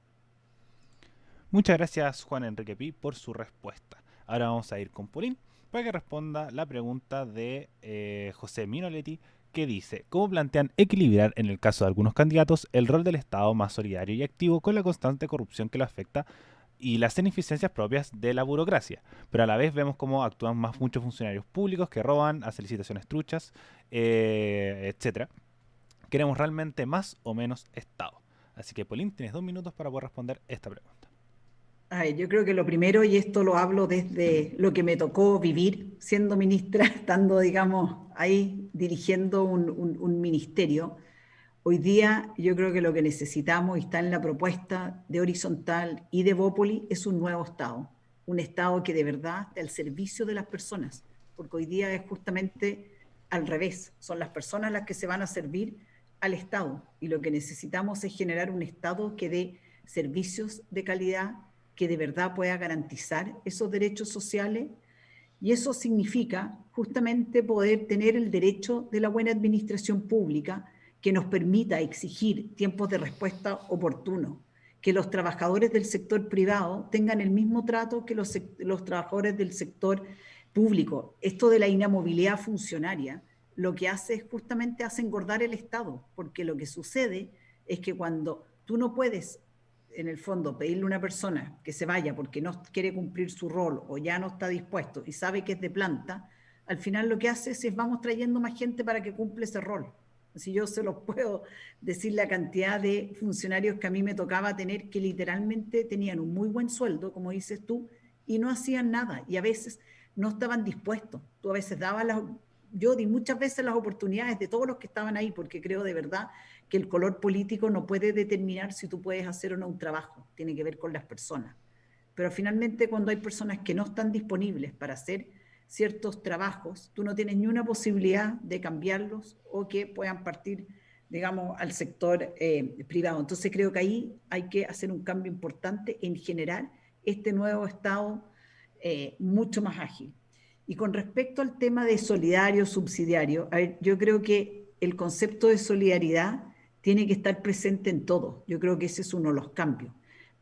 Muchas gracias, Juan Enrique Pi, por su respuesta. Ahora vamos a ir con Polín para que responda la pregunta de José Minoletti, que dice: ¿cómo plantean equilibrar, en el caso de algunos candidatos, el rol del Estado más solidario y activo con la constante corrupción que lo afecta y las ineficiencias propias de la burocracia? Pero a la vez vemos cómo actúan muchos funcionarios públicos que roban, hacen licitaciones truchas, etc. ¿Queremos realmente más o menos Estado? Así que, Polín, tienes 2 minutos para poder responder esta pregunta. Yo creo que lo primero, y esto lo hablo desde lo que me tocó vivir siendo ministra, estando, digamos, ahí dirigiendo un ministerio, hoy día yo creo que lo que necesitamos, y está en la propuesta de Horizontal y de Bópoli, es un nuevo Estado. Un Estado que de verdad esté al servicio de las personas, porque hoy día es justamente al revés. Son las personas las que se van a servir al Estado, y lo que necesitamos es generar un Estado que dé servicios de calidad, que de verdad pueda garantizar esos derechos sociales, y eso significa justamente poder tener el derecho de la buena administración pública, que nos permita exigir tiempos de respuesta oportunos, que los trabajadores del sector privado tengan el mismo trato que los trabajadores del sector público. Esto de la inamovilidad funcionaria lo que hace es justamente engordar el Estado, porque lo que sucede es que cuando tú no puedes, en el fondo, pedirle a una persona que se vaya porque no quiere cumplir su rol o ya no está dispuesto y sabe que es de planta, al final lo que hace es vamos trayendo más gente para que cumpla ese rol. Si yo se los puedo decir, la cantidad de funcionarios que a mí me tocaba tener, que literalmente tenían un muy buen sueldo, como dices tú, y no hacían nada, y a veces no estaban dispuestos. Tú a veces yo di muchas veces las oportunidades de todos los que estaban ahí, porque creo de verdad que el color político no puede determinar si tú puedes hacer o no un trabajo, tiene que ver con las personas. Pero finalmente, cuando hay personas que no están disponibles para hacer ciertos trabajos, tú no tienes ni una posibilidad de cambiarlos o que puedan partir, digamos, al sector privado. Entonces creo que ahí hay que hacer un cambio importante en generar este nuevo Estado mucho más ágil. Y con respecto al tema de solidario, subsidiario, yo creo que el concepto de solidaridad tiene que estar presente en todo. Yo creo que ese es uno de los cambios.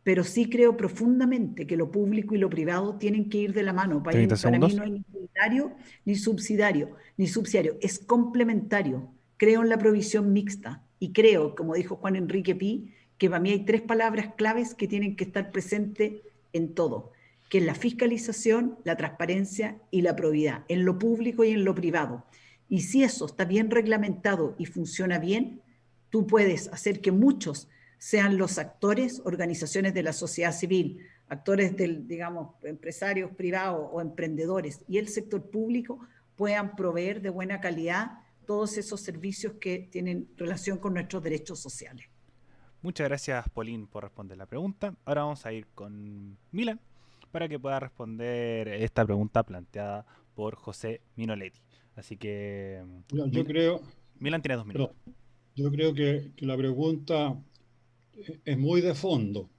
Pero sí creo profundamente que lo público y lo privado tienen que ir de la mano. Para mí no hay ni solidario ni subsidiario. Es complementario. Creo en la provisión mixta. Y creo, como dijo Juan Enrique Pi, que para mí hay 3 palabras claves que tienen que estar presentes en todo, que es la fiscalización, la transparencia y la probidad, en lo público y en lo privado. Y si eso está bien reglamentado y funciona bien, tú puedes hacer que muchos sean los actores, organizaciones de la sociedad civil, actores del, digamos, empresarios privados o emprendedores y el sector público puedan proveer de buena calidad todos esos servicios que tienen relación con nuestros derechos sociales. Muchas gracias, Pauline, por responder la pregunta. Ahora vamos a ir con Milan para que pueda responder esta pregunta planteada por José Minoletti. Así que Yo creo, Milan tiene 2 minutos. yo creo que la pregunta es muy de fondo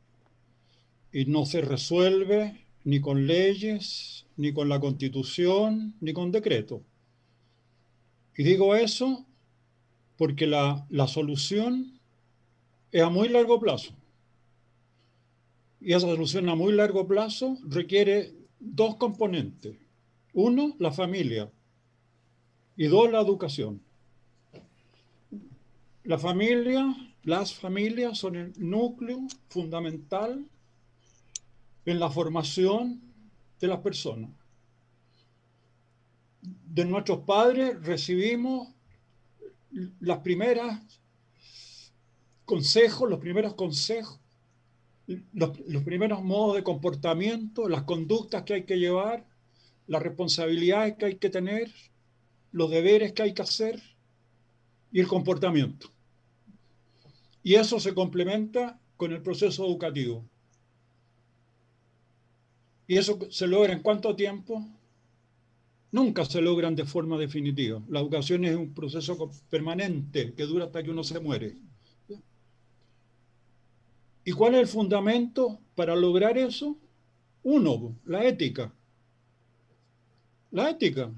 y no se resuelve ni con leyes, ni con la Constitución, ni con decreto. Y digo eso porque la solución es a muy largo plazo. Y esa solución a muy largo plazo requiere dos componentes. Uno, la familia. Y dos, la educación. La familia, las familias son el núcleo fundamental en la formación de las personas. De nuestros padres recibimos los primeros consejos, los primeros modos de comportamiento, las conductas que hay que llevar, las responsabilidades que hay que tener, los deberes que hay que hacer y el comportamiento. Y eso se complementa con el proceso educativo. ¿Y eso se logra en cuánto tiempo? Nunca se logran de forma definitiva. La educación es un proceso permanente que dura hasta que uno se muere. ¿Y cuál es el fundamento para lograr eso? Uno, la ética. La ética.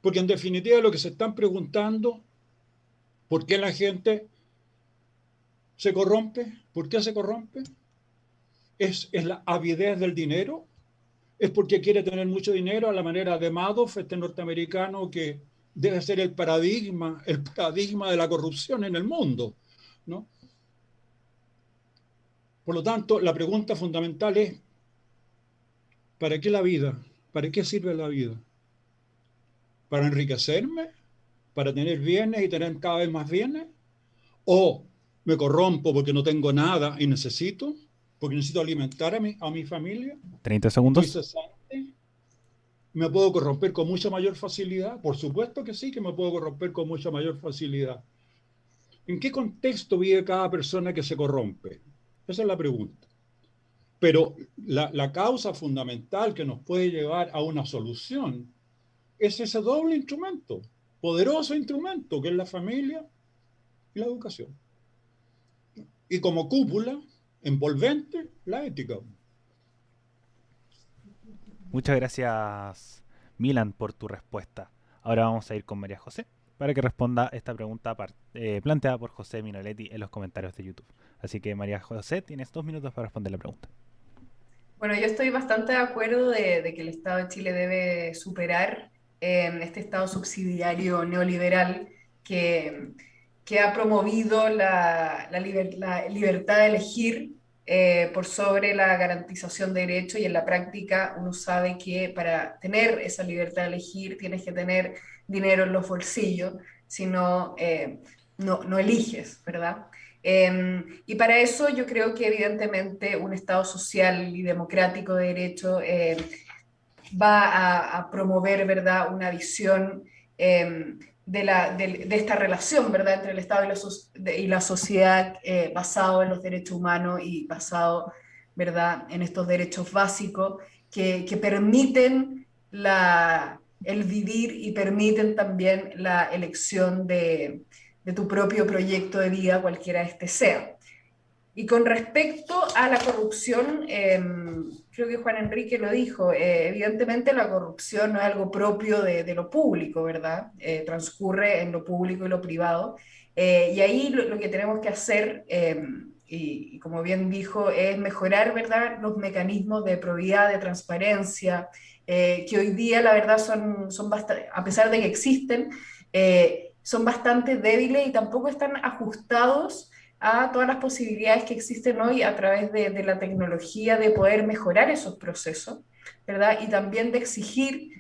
Porque en definitiva lo que se están preguntando, ¿por qué la gente se corrompe? ¿Por qué se corrompe? ¿Es la avidez del dinero? ¿Es porque quiere tener mucho dinero a la manera de Madoff, este norteamericano que debe ser el paradigma de la corrupción en el mundo, ¿no? Por lo tanto, la pregunta fundamental es, ¿para qué la vida? ¿Para qué sirve la vida? ¿Para enriquecerme? ¿Para tener bienes y tener cada vez más bienes? ¿O me corrompo porque no tengo nada y necesito? Porque necesito alimentar a mi familia. 30 segundos. Estoy cesante. ¿Me puedo corromper con mucha mayor facilidad? Por supuesto que sí, que me puedo corromper con mucha mayor facilidad. ¿En qué contexto vive cada persona que se corrompe? Esa es la pregunta. Pero la causa fundamental que nos puede llevar a una solución es ese doble instrumento, poderoso instrumento, que es la familia y la educación. Y como cúpula envolvente, la ética. Muchas gracias, Milan, por tu respuesta. Ahora vamos a ir con María José para que responda esta pregunta planteada por José Minoletti en los comentarios de YouTube. Así que, María José, tienes 2 minutos para responder la pregunta. Bueno, yo estoy bastante de acuerdo de que el Estado de Chile debe superar este Estado subsidiario neoliberal que ha promovido la libertad de elegir por sobre la garantización de derechos, y en la práctica uno sabe que para tener esa libertad de elegir tienes que tener dinero en los bolsillos, si no, no eliges, ¿verdad? Y para eso yo creo que evidentemente un Estado social y democrático de derecho va a promover, ¿verdad?, una visión de esta relación, ¿verdad?, entre el Estado y la sociedad, basado en los derechos humanos y basado, ¿verdad?, en estos derechos básicos que permiten el vivir y permiten también la elección de tu propio proyecto de vida, cualquiera este sea. Y con respecto a la corrupción, creo que Juan Enrique lo dijo, evidentemente la corrupción no es algo propio de lo público, ¿verdad? Transcurre en lo público y lo privado. Y ahí lo que tenemos que hacer, y como bien dijo, es mejorar, ¿verdad?, los mecanismos de probidad, de transparencia, que hoy día la verdad son bastante, a pesar de que existen, son bastante débiles y tampoco están ajustados a todas las posibilidades que existen hoy a través de la tecnología de poder mejorar esos procesos, ¿verdad? Y también de exigir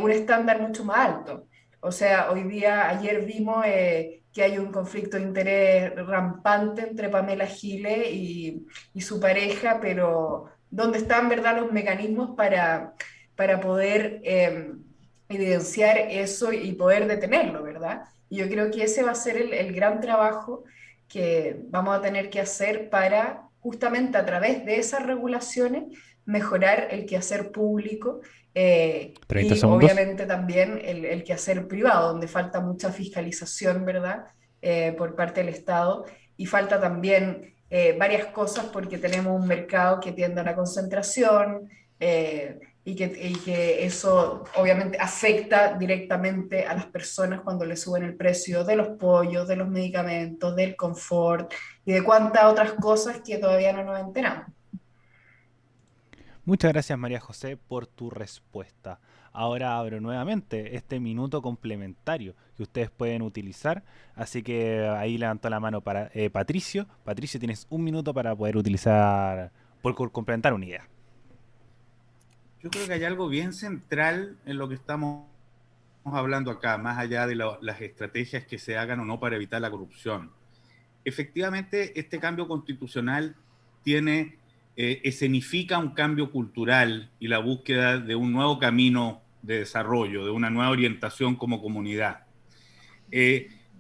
un estándar mucho más alto. O sea, ayer vimos que hay un conflicto de interés rampante entre Pamela Giles y su pareja, pero ¿dónde están, verdad, los mecanismos para poder evidenciar eso y poder detenerlo, verdad? Y yo creo que ese va a ser el gran trabajo que vamos a tener que hacer para justamente a través de esas regulaciones mejorar el quehacer público 30 y segundos. obviamente también el quehacer privado, donde falta mucha fiscalización, ¿verdad? Por parte del Estado y falta también varias cosas porque tenemos un mercado que tiende a la concentración y que eso obviamente afecta directamente a las personas cuando le suben el precio de los pollos, de los medicamentos, del confort y de cuantas otras cosas que todavía no nos enteramos. Muchas gracias, María José, por tu respuesta. Ahora abro nuevamente este minuto complementario que ustedes pueden utilizar. Así que ahí levantó la mano para Patricio. Patricio, tienes un minuto para poder utilizar, por complementar una idea. Yo creo que hay algo bien central en lo que estamos hablando acá, más allá de las estrategias que se hagan o no para evitar la corrupción. Efectivamente, este cambio constitucional escenifica un cambio cultural y la búsqueda de un nuevo camino de desarrollo, de una nueva orientación como comunidad.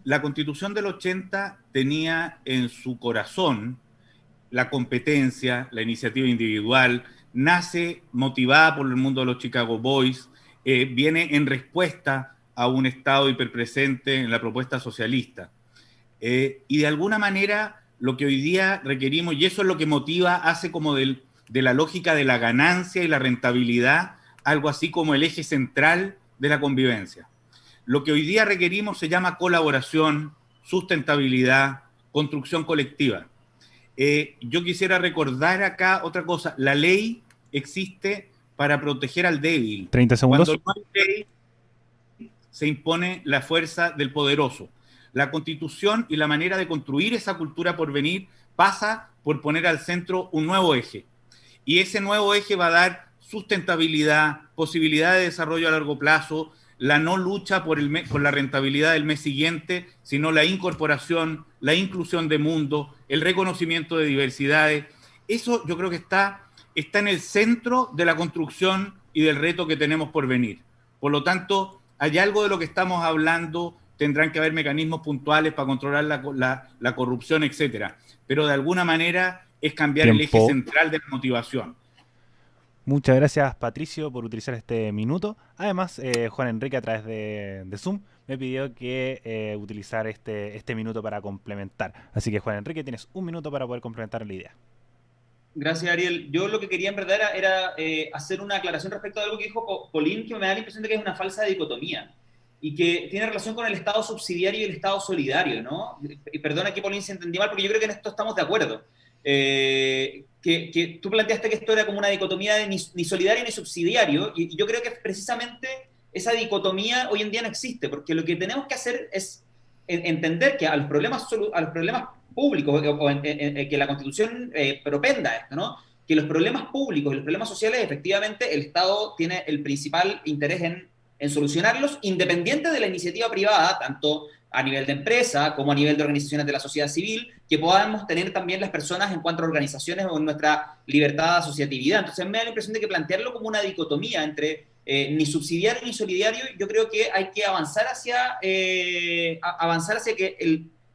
La Constitución del 80 tenía en su corazón la competencia, la iniciativa individual, nace motivada por el mundo de los Chicago Boys, viene en respuesta a un Estado hiperpresente en la propuesta socialista. Y de alguna manera lo que hoy día requerimos, y eso es lo que motiva, hace como de la lógica de la ganancia y la rentabilidad, algo así como el eje central de la convivencia. Lo que hoy día requerimos se llama colaboración, sustentabilidad, construcción colectiva. Yo quisiera recordar acá otra cosa. La ley existe para proteger al débil. 30 segundos. Cuando no hay ley, se impone la fuerza del poderoso. La Constitución y la manera de construir esa cultura por venir pasa por poner al centro un nuevo eje. Y ese nuevo eje va a dar sustentabilidad, posibilidad de desarrollo a largo plazo, la no lucha por la rentabilidad del mes siguiente, sino la incorporación, la inclusión de mundo, el reconocimiento de diversidades. Eso yo creo que está en el centro de la construcción y del reto que tenemos por venir. Por lo tanto, hay algo de lo que estamos hablando, tendrán que haber mecanismos puntuales para controlar la corrupción, etcétera. Pero de alguna manera es cambiar el eje central de la motivación. Muchas gracias, Patricio, por utilizar este minuto. Además, Juan Enrique, a través de Zoom, me pidió que utilizar este minuto para complementar. Así que, Juan Enrique, tienes un minuto para poder complementar la idea. Gracias, Ariel. Yo lo que quería en verdad era hacer una aclaración respecto a algo que dijo Polín, que me da la impresión de que es una falsa dicotomía y que tiene relación con el Estado subsidiario y el Estado solidario, ¿no? Y perdona que Polín se entendió mal, porque yo creo que en esto estamos de acuerdo. Que tú planteaste que esto era como una dicotomía de ni solidario ni subsidiario, y yo creo que precisamente esa dicotomía hoy en día no existe, porque lo que tenemos que hacer es entender que a los problemas públicos, que la Constitución propenda esto, ¿no? Que los problemas públicos y los problemas sociales, efectivamente, el Estado tiene el principal interés en solucionarlos, independiente de la iniciativa privada, tanto a nivel de empresa como a nivel de organizaciones de la sociedad civil, que podamos tener también las personas en cuanto a organizaciones o en nuestra libertad, asociatividad. Entonces me da la impresión de que plantearlo como una dicotomía entre ni subsidiario ni solidario, yo creo que hay que avanzar hacia que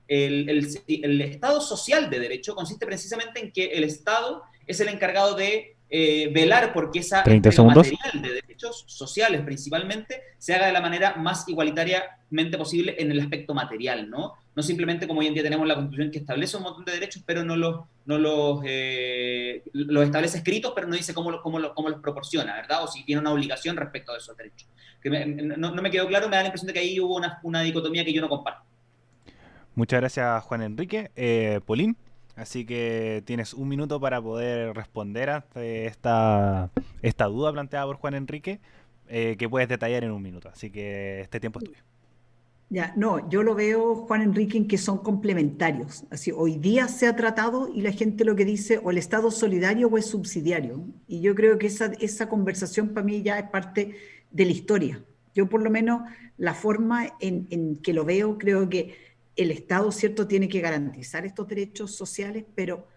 el Estado social de derecho consiste precisamente en que el Estado es el encargado de velar porque esa material de derechos sociales principalmente se haga de la manera más igualitariamente posible en el aspecto material, ¿no? No simplemente como hoy en día tenemos la Constitución que establece un montón de derechos, pero no los establece escritos, pero no dice cómo los proporciona, ¿verdad? O si tiene una obligación respecto de esos derechos. Que no me quedó claro, me da la impresión de que ahí hubo una dicotomía que yo no comparto. Muchas gracias, Juan Enrique. Polín, así que tienes un minuto para poder responder a esta duda planteada por Juan Enrique, que puedes detallar en un minuto. Así que este tiempo es tuyo. Ya, no, yo lo veo, Juan Enrique, en que son complementarios. Así, hoy día se ha tratado y la gente lo que dice o el Estado solidario o es subsidiario. Y yo creo que esa conversación para mí ya es parte de la historia. Yo por lo menos la forma en que lo veo, creo que el Estado, ¿cierto?, tiene que garantizar estos derechos sociales, pero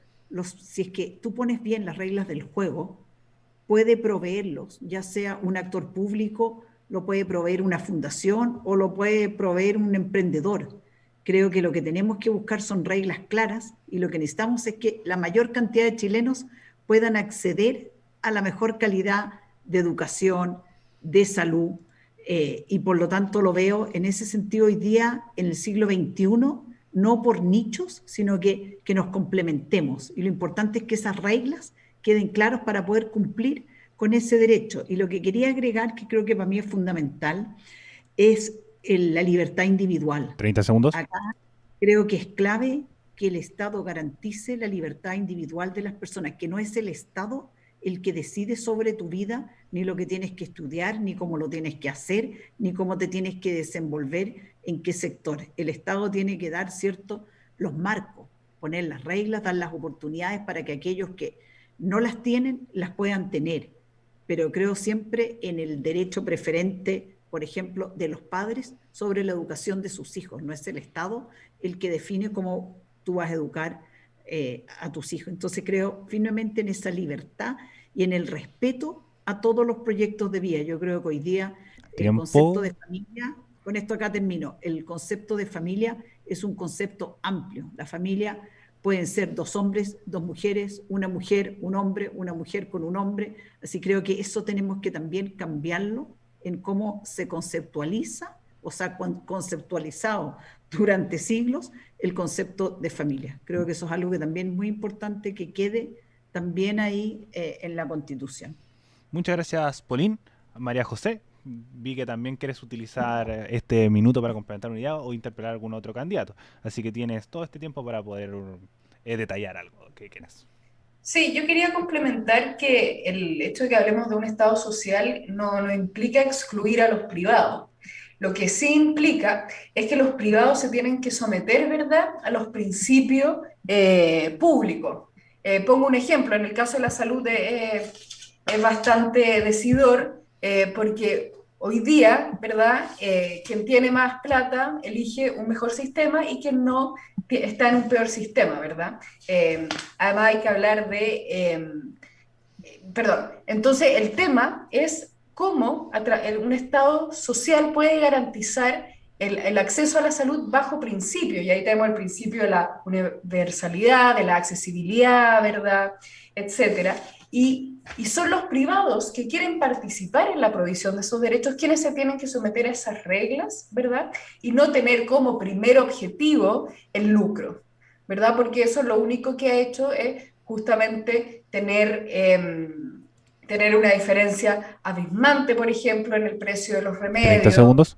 si es que tú pones bien las reglas del juego, puede proveerlos, ya sea un actor público, lo puede proveer una fundación o lo puede proveer un emprendedor. Creo que lo que tenemos que buscar son reglas claras y lo que necesitamos es que la mayor cantidad de chilenos puedan acceder a la mejor calidad de educación, de salud, y por lo tanto lo veo en ese sentido hoy día, en el siglo XXI, no por nichos, sino que nos complementemos. Y lo importante es que esas reglas queden claras para poder cumplir con ese derecho. Y lo que quería agregar, que creo que para mí es fundamental, es la libertad individual. 30 segundos. Acá creo que es clave que el Estado garantice la libertad individual de las personas, que no es el Estado el que decide sobre tu vida, ni lo que tienes que estudiar, ni cómo lo tienes que hacer, ni cómo te tienes que desenvolver, en qué sector. El Estado tiene que dar, ¿cierto?, los marcos, poner las reglas, dar las oportunidades para que aquellos que no las tienen, las puedan tener. Pero creo siempre en el derecho preferente, por ejemplo, de los padres sobre la educación de sus hijos. No es el Estado el que define cómo tú vas a educar a tus hijos. Entonces creo firmemente en esa libertad y en el respeto a todos los proyectos de vida. Yo creo que hoy día el concepto de familia, con esto acá termino, el concepto de familia es un concepto amplio. La familia pueden ser 2 hombres, 2 mujeres, una mujer, un hombre, una mujer con un hombre. Así creo que eso tenemos que también cambiarlo en cómo se conceptualiza, o sea, conceptualizado durante siglos el concepto de familia. Creo que eso es algo que también es muy importante que quede también ahí en la Constitución. Muchas gracias, Polín. María José, vi que también quieres utilizar este minuto para complementar una idea o interpelar a algún otro candidato. Así que tienes todo este tiempo para poder detallar algo que quieras. Sí, yo quería complementar que el hecho de que hablemos de un Estado social no implica excluir a los privados. Lo que sí implica es que los privados se tienen que someter, ¿verdad?, a los principios públicos. Pongo un ejemplo, en el caso de la salud es bastante decidor porque hoy día, ¿verdad?, quien tiene más plata elige un mejor sistema y quien no está en un peor sistema, ¿verdad? Además hay que hablar perdón, entonces el tema es cómo un Estado social puede garantizar el acceso a la salud bajo principios, y ahí tenemos el principio de la universalidad, de la accesibilidad, ¿verdad?, etcétera. Y son los privados que quieren participar en la provisión de esos derechos quienes se tienen que someter a esas reglas, ¿verdad? Y no tener como primer objetivo el lucro, ¿verdad? Porque eso lo único que ha hecho es justamente tener una diferencia abismante, por ejemplo, en el precio de los remedios. 30 segundos.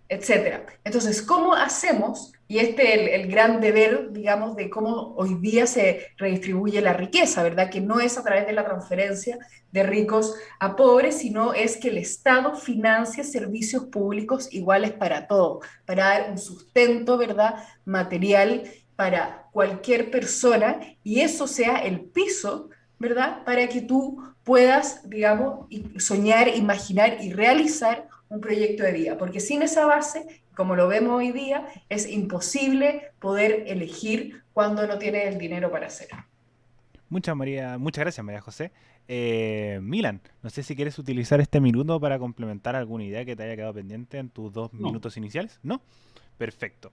Etcétera. Entonces, ¿cómo hacemos? Y este es el gran deber, digamos, de cómo hoy día se redistribuye la riqueza, ¿verdad? Que no es a través de la transferencia de ricos a pobres, sino es que el Estado financie servicios públicos iguales para todos, para dar un sustento, ¿verdad?, material para cualquier persona, y eso sea el piso, ¿verdad?, para que tú puedas, digamos, soñar, imaginar y realizar un proyecto de vida, porque sin esa base, como lo vemos hoy día, es imposible poder elegir cuando no tienes el dinero para hacerlo. Muchas gracias, María José. Milan, no sé si quieres utilizar este minuto para complementar alguna idea que te haya quedado pendiente en tus 2 minutos iniciales. ¿No? Perfecto.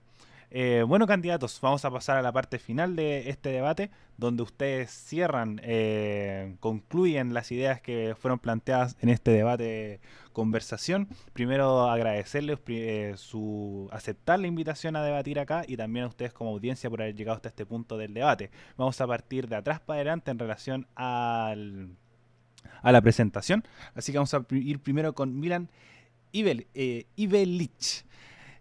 Bueno, candidatos, vamos a pasar a la parte final de este debate, donde ustedes cierran, concluyen las ideas que fueron planteadas en este debate conversación. Primero agradecerles aceptar la invitación a debatir acá, y también a ustedes como audiencia por haber llegado hasta este punto del debate. Vamos a partir de atrás para adelante en relación a la presentación, así que vamos a ir primero con Milan Ivelich,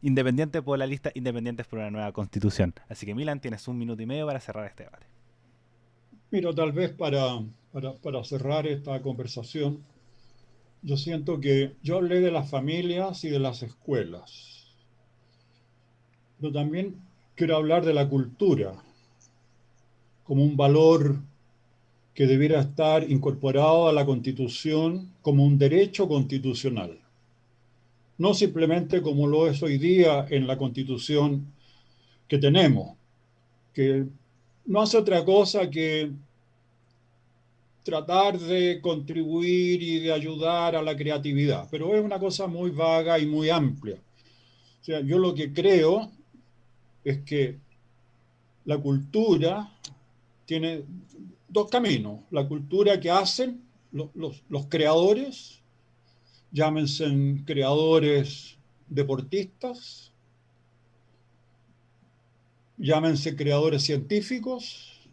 independiente por la lista Independientes por una Nueva Constitución. Así que, Milan, tienes 1 minuto y medio para cerrar este debate. Mira, tal vez para cerrar esta conversación, yo siento que yo hablé de las familias y de las escuelas, pero también quiero hablar de la cultura como un valor que debiera estar incorporado a la Constitución como un derecho constitucional. no simplemente como lo es hoy día en la Constitución que tenemos, que no hace otra cosa que tratar de contribuir y de ayudar a la creatividad, pero es una cosa muy vaga y muy amplia. O sea, yo lo que creo es que la cultura tiene dos caminos. La cultura que hacen los creadores, llámense creadores deportistas, llámense creadores científicos,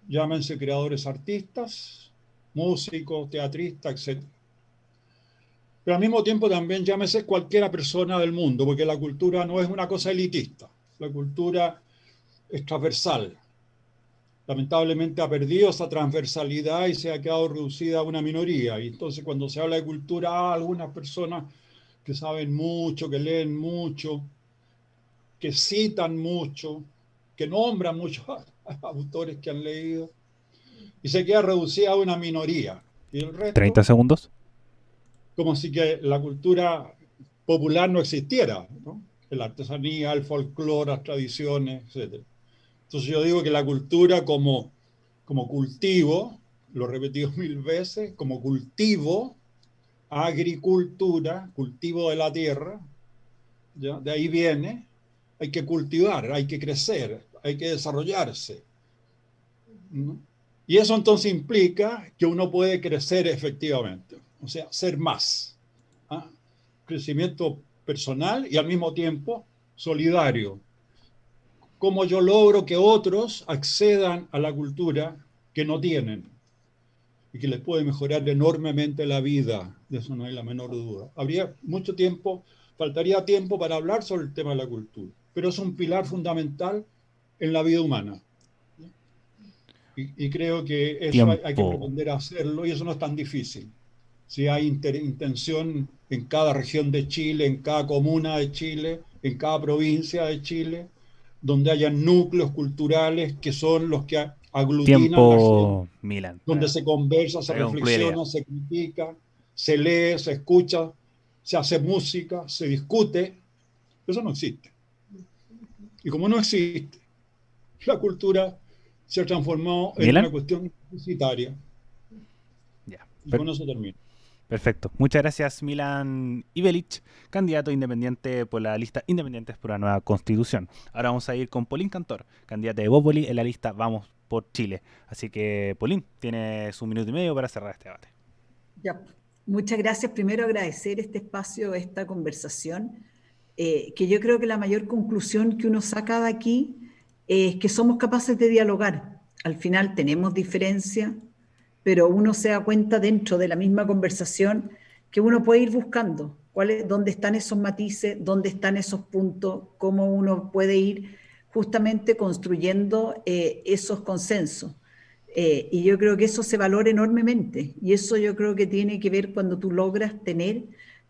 llámense creadores artistas, músicos, teatristas, etc. Pero al mismo tiempo también llámese cualquiera persona del mundo, porque la cultura no es una cosa elitista, la cultura es transversal. Lamentablemente ha perdido esa transversalidad y se ha quedado reducida a una minoría. Y entonces cuando se habla de cultura, algunas personas que saben mucho, que leen mucho, que citan mucho, que nombran muchos autores que han leído, y se queda reducida a una minoría. Y el resto, 30 segundos. como si que la cultura popular no existiera, ¿no? La artesanía, el folclore, las tradiciones, etc. Entonces yo digo que la cultura como cultivo, lo he repetido 1000 veces, como cultivo, agricultura, cultivo de la tierra, ¿ya? De ahí viene, hay que cultivar, hay que crecer, hay que desarrollarse, ¿no? Y eso entonces implica que uno puede crecer efectivamente, o sea, ser más. ¿Ah? Crecimiento personal y al mismo tiempo solidario. Cómo yo logro que otros accedan a la cultura que no tienen y que les puede mejorar enormemente la vida, de eso no hay la menor duda. Habría mucho tiempo, faltaría tiempo para hablar sobre el tema de la cultura, pero es un pilar fundamental en la vida humana. Y creo que eso hay que pretender hacerlo y eso no es tan difícil. Si hay intención en cada región de Chile, en cada comuna de Chile, en cada provincia de Chile, donde hayan núcleos culturales que son los que aglutinan la gente, Milan. donde se conversa, se reflexiona, se critica, se lee, se escucha, se hace música, se discute. Eso no existe. Y como no existe, la cultura se transformó en una cuestión publicitaria. Ya. Y con eso termino. Perfecto. Muchas gracias, Milan Ivelic, candidato independiente por la lista Independientes por la Nueva Constitución. Ahora vamos a ir con Polín Cantor, candidata de Bópoli en la lista Vamos por Chile. Así que, Polín, tienes 1 minuto y medio para cerrar este debate. Ya. Muchas gracias. Primero agradecer este espacio, esta conversación, que yo creo que la mayor conclusión que uno saca de aquí es que somos capaces de dialogar. Al final tenemos diferencias, pero uno se da cuenta dentro de la misma conversación que uno puede ir buscando dónde están esos matices, dónde están esos puntos, cómo uno puede ir justamente construyendo esos consensos. Y yo creo que eso se valora enormemente, y eso yo creo que tiene que ver cuando tú logras tener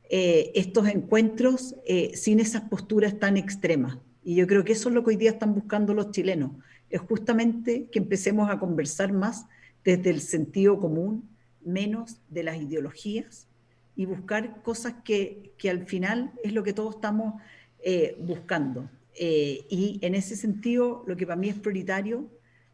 estos encuentros sin esas posturas tan extremas. Y yo creo que eso es lo que hoy día están buscando los chilenos, es justamente que empecemos a conversar más desde el sentido común, menos de las ideologías, y buscar cosas que al final es lo que todos estamos buscando. Y en ese sentido, lo que para mí es prioritario,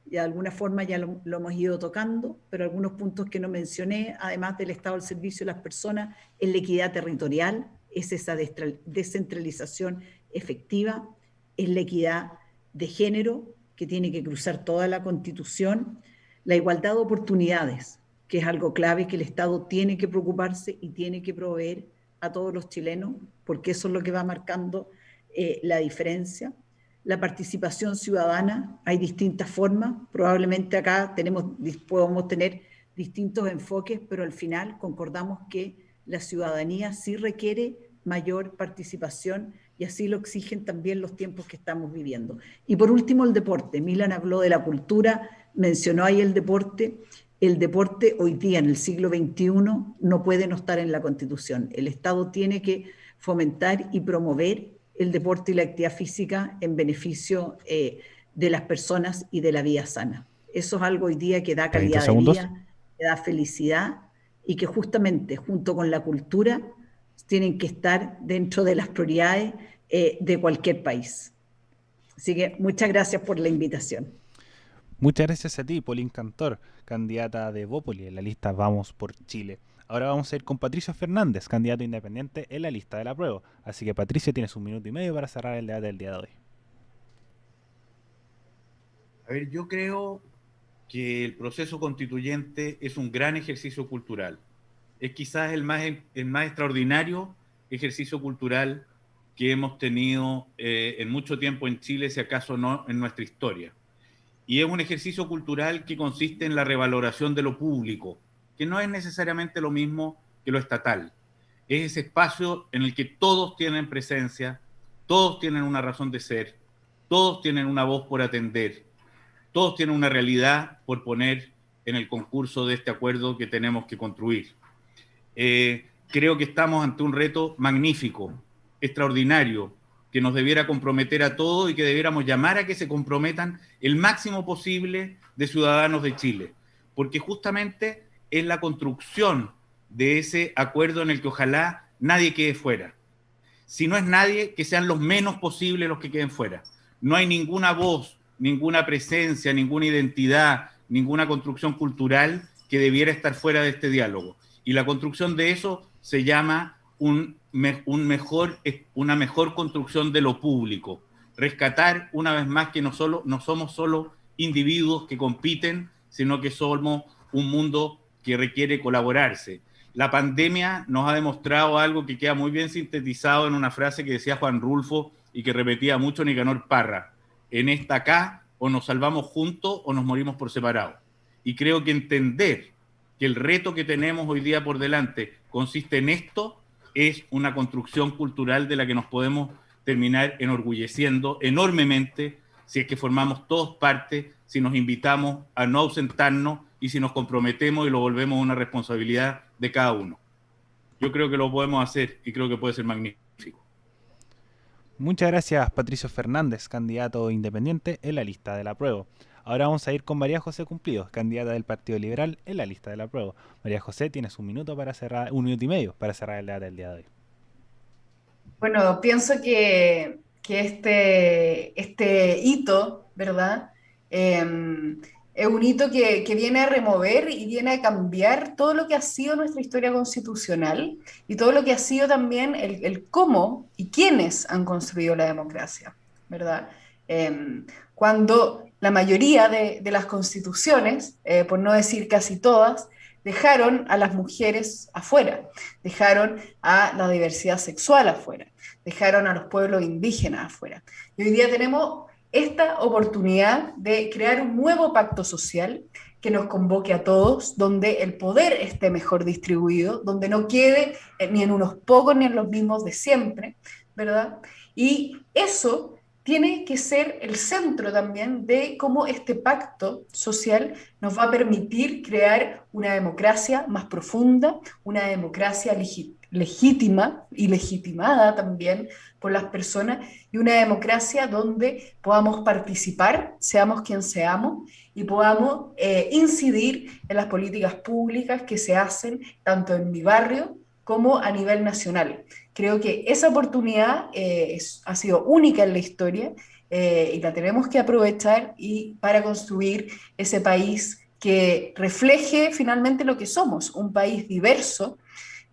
y de alguna forma ya lo hemos ido tocando, pero algunos puntos que no mencioné, además del estado del servicio de las personas, es la equidad territorial, es esa descentralización efectiva, es la equidad de género, que tiene que cruzar toda la Constitución, la igualdad de oportunidades, que es algo clave que el Estado tiene que preocuparse y tiene que proveer a todos los chilenos, porque eso es lo que va marcando la diferencia. La participación ciudadana, hay distintas formas, probablemente acá podemos tener distintos enfoques, pero al final concordamos que la ciudadanía sí requiere mayor participación y así lo exigen también los tiempos que estamos viviendo. Y por último, el deporte. Milan habló de la cultura, mencionó ahí el deporte. El deporte hoy día, en el siglo XXI, no puede no estar en la Constitución. El Estado tiene que fomentar y promover el deporte y la actividad física en beneficio de las personas y de la vida sana. Eso es algo hoy día que da calidad de vida, que da felicidad y que justamente junto con la cultura tienen que estar dentro de las prioridades de cualquier país. Así que muchas gracias por la invitación. Muchas gracias a ti, Pauline Cantor, candidata de Bópoli en la lista Vamos por Chile. Ahora vamos a ir con Patricio Fernández, candidato independiente en la lista del apruebo. Así que Patricio, tienes 1 minuto y medio para cerrar el debate del día de hoy. A ver, yo creo que el proceso constituyente es un gran ejercicio cultural. Es quizás el más extraordinario ejercicio cultural que hemos tenido en mucho tiempo en Chile, si acaso no en nuestra historia. Y es un ejercicio cultural que consiste en la revaloración de lo público, que no es necesariamente lo mismo que lo estatal. Es ese espacio en el que todos tienen presencia, todos tienen una razón de ser, todos tienen una voz por atender, todos tienen una realidad por poner en el concurso de este acuerdo que tenemos que construir. Creo que estamos ante un reto magnífico, extraordinario, que nos debiera comprometer a todos y que debiéramos llamar a que se comprometan el máximo posible de ciudadanos de Chile, porque justamente es la construcción de ese acuerdo en el que ojalá nadie quede fuera. Si no es nadie, que sean los menos posibles los que queden fuera. No hay ninguna voz, ninguna presencia, ninguna identidad, ninguna construcción cultural que debiera estar fuera de este diálogo. Y la construcción de eso se llama una mejor construcción de lo público. Rescatar una vez más que no somos solo individuos que compiten, sino que somos un mundo que requiere colaborarse. La pandemia nos ha demostrado algo que queda muy bien sintetizado en una frase que decía Juan Rulfo y que repetía mucho Nicanor Parra: en esta acá o nos salvamos juntos o nos morimos por separado. Y creo que entender que el reto que tenemos hoy día por delante consiste en esto es una construcción cultural de la que nos podemos terminar enorgulleciendo enormemente si es que formamos todos parte, si nos invitamos a no ausentarnos y si nos comprometemos y lo volvemos una responsabilidad de cada uno. Yo creo que lo podemos hacer y creo que puede ser magnífico. Muchas gracias, Patricio Fernández, candidato independiente en la lista del apruebo. Ahora vamos a ir con María José Cumplido, candidata del Partido Liberal en la lista del apruebo. María José, tienes 1 minuto para cerrar, 1 minuto y medio para cerrar el debate del día de hoy. Bueno, pienso que este hito, ¿verdad? Es un hito que viene a remover y viene a cambiar todo lo que ha sido nuestra historia constitucional y todo lo que ha sido también el cómo y quiénes han construido la democracia, ¿verdad? Cuando la mayoría de las constituciones, por no decir casi todas, dejaron a las mujeres afuera, dejaron a la diversidad sexual afuera, dejaron a los pueblos indígenas afuera. Y hoy día tenemos esta oportunidad de crear un nuevo pacto social que nos convoque a todos, donde el poder esté mejor distribuido, donde no quede ni en unos pocos ni en los mismos de siempre, ¿verdad? Y eso tiene que ser el centro también de cómo este pacto social nos va a permitir crear una democracia más profunda, una democracia legítima y legitimada también por las personas, y una democracia donde podamos participar, seamos quien seamos, y podamos incidir en las políticas públicas que se hacen tanto en mi barrio como a nivel nacional. Creo que esa oportunidad ha sido única en la historia y la tenemos que aprovechar para construir ese país que refleje finalmente lo que somos, un país diverso,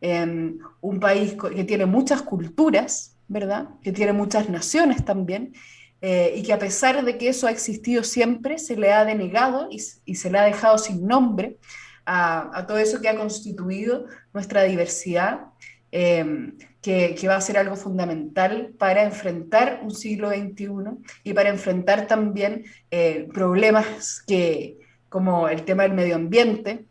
un país que tiene muchas culturas, ¿verdad? Que tiene muchas naciones también, y que a pesar de que eso ha existido siempre, se le ha denegado y se le ha dejado sin nombre a todo eso que ha constituido nuestra diversidad, que va a ser algo fundamental para enfrentar un siglo XXI y para enfrentar también problemas como el tema del medio ambiente,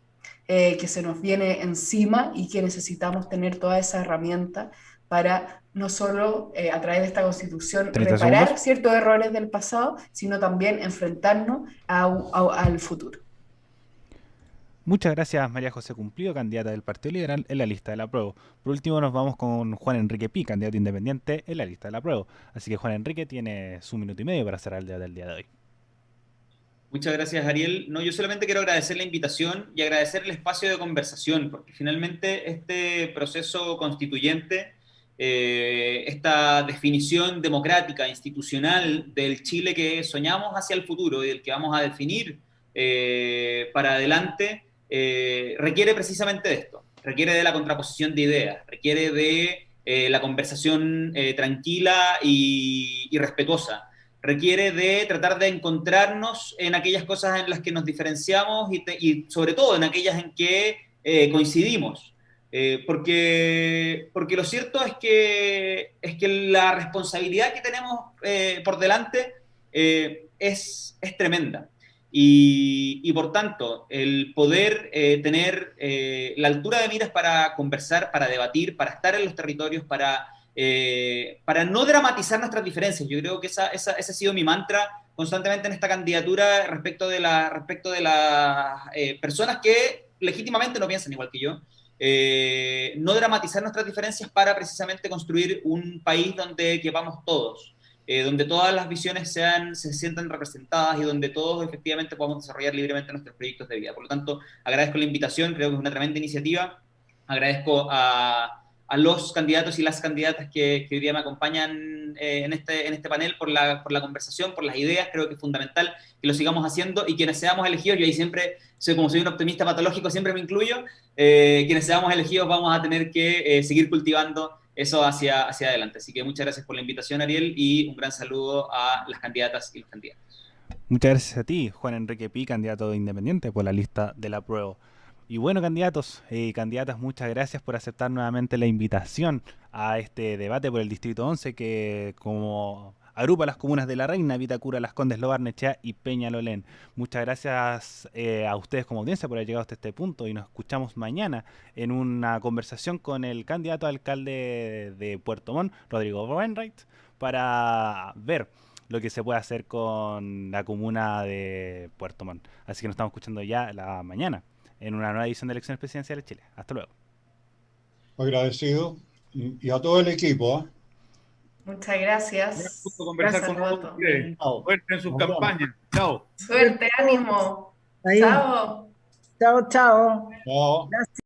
que se nos viene encima y que necesitamos tener toda esa herramienta para no solo a través de esta Constitución reparar ciertos errores del pasado, sino también enfrentarnos al futuro. Muchas gracias, María José Cumplido, candidata del Partido Liberal en la lista del apruebo. Por último nos vamos con Juan Enrique Pi, candidato independiente en la lista del apruebo. Así que Juan Enrique tiene 1 minuto y medio para cerrar el debate del día de hoy. Muchas gracias, Ariel. No, yo solamente quiero agradecer la invitación y agradecer el espacio de conversación, porque finalmente este proceso constituyente, esta definición democrática, institucional del Chile que soñamos hacia el futuro y del que vamos a definir para adelante, requiere precisamente de esto, requiere de la contraposición de ideas, requiere de la conversación tranquila y respetuosa, requiere de tratar de encontrarnos en aquellas cosas en las que nos diferenciamos y sobre todo en aquellas en que coincidimos. Porque lo cierto es que la responsabilidad que tenemos por delante es tremenda. Y por tanto, el poder tener la altura de miras para conversar, para debatir, para estar en los territorios, para no dramatizar nuestras diferencias. Yo creo que ese ha sido mi mantra constantemente en esta candidatura respecto de las personas que legítimamente no piensan igual que yo. No dramatizar nuestras diferencias para precisamente construir un país donde quepamos todos, donde todas las visiones se sientan representadas y donde todos efectivamente podamos desarrollar libremente nuestros proyectos de vida. Por lo tanto, agradezco la invitación, creo que es una tremenda iniciativa. Agradezco a los candidatos y las candidatas que hoy día me acompañan en este panel por la conversación, por las ideas. Creo que es fundamental que lo sigamos haciendo y quienes seamos elegidos, yo ahí siempre, como soy un optimista patológico, siempre me incluyo, quienes seamos elegidos vamos a tener que seguir cultivando eso hacia adelante. Así que muchas gracias por la invitación, Ariel, y un gran saludo a las candidatas y los candidatos. Muchas gracias a ti, Juan Enrique Pi, candidato independiente por la lista de la prueba. Y bueno, candidatos y candidatas, muchas gracias por aceptar nuevamente la invitación a este debate por el Distrito 11, que como agrupa las comunas de La Reina, Vitacura, Las Condes, Lo Barnechea y Peñalolén. Muchas gracias a ustedes como audiencia por haber llegado hasta este punto y nos escuchamos mañana en una conversación con el candidato a alcalde de Puerto Montt, Rodrigo Wainwright, para ver lo que se puede hacer con la comuna de Puerto Montt. Así que nos estamos escuchando ya la mañana en una nueva edición de Elecciones Presidenciales de Chile. Hasta luego. Agradecido. Y a todo el equipo. Muchas gracias. Conversar Gracias, con Roberto. ustedes. Suerte en sus campañas. Chao. Suerte, ánimo. Ahí. Chao. Chao, chao. Chao. Gracias.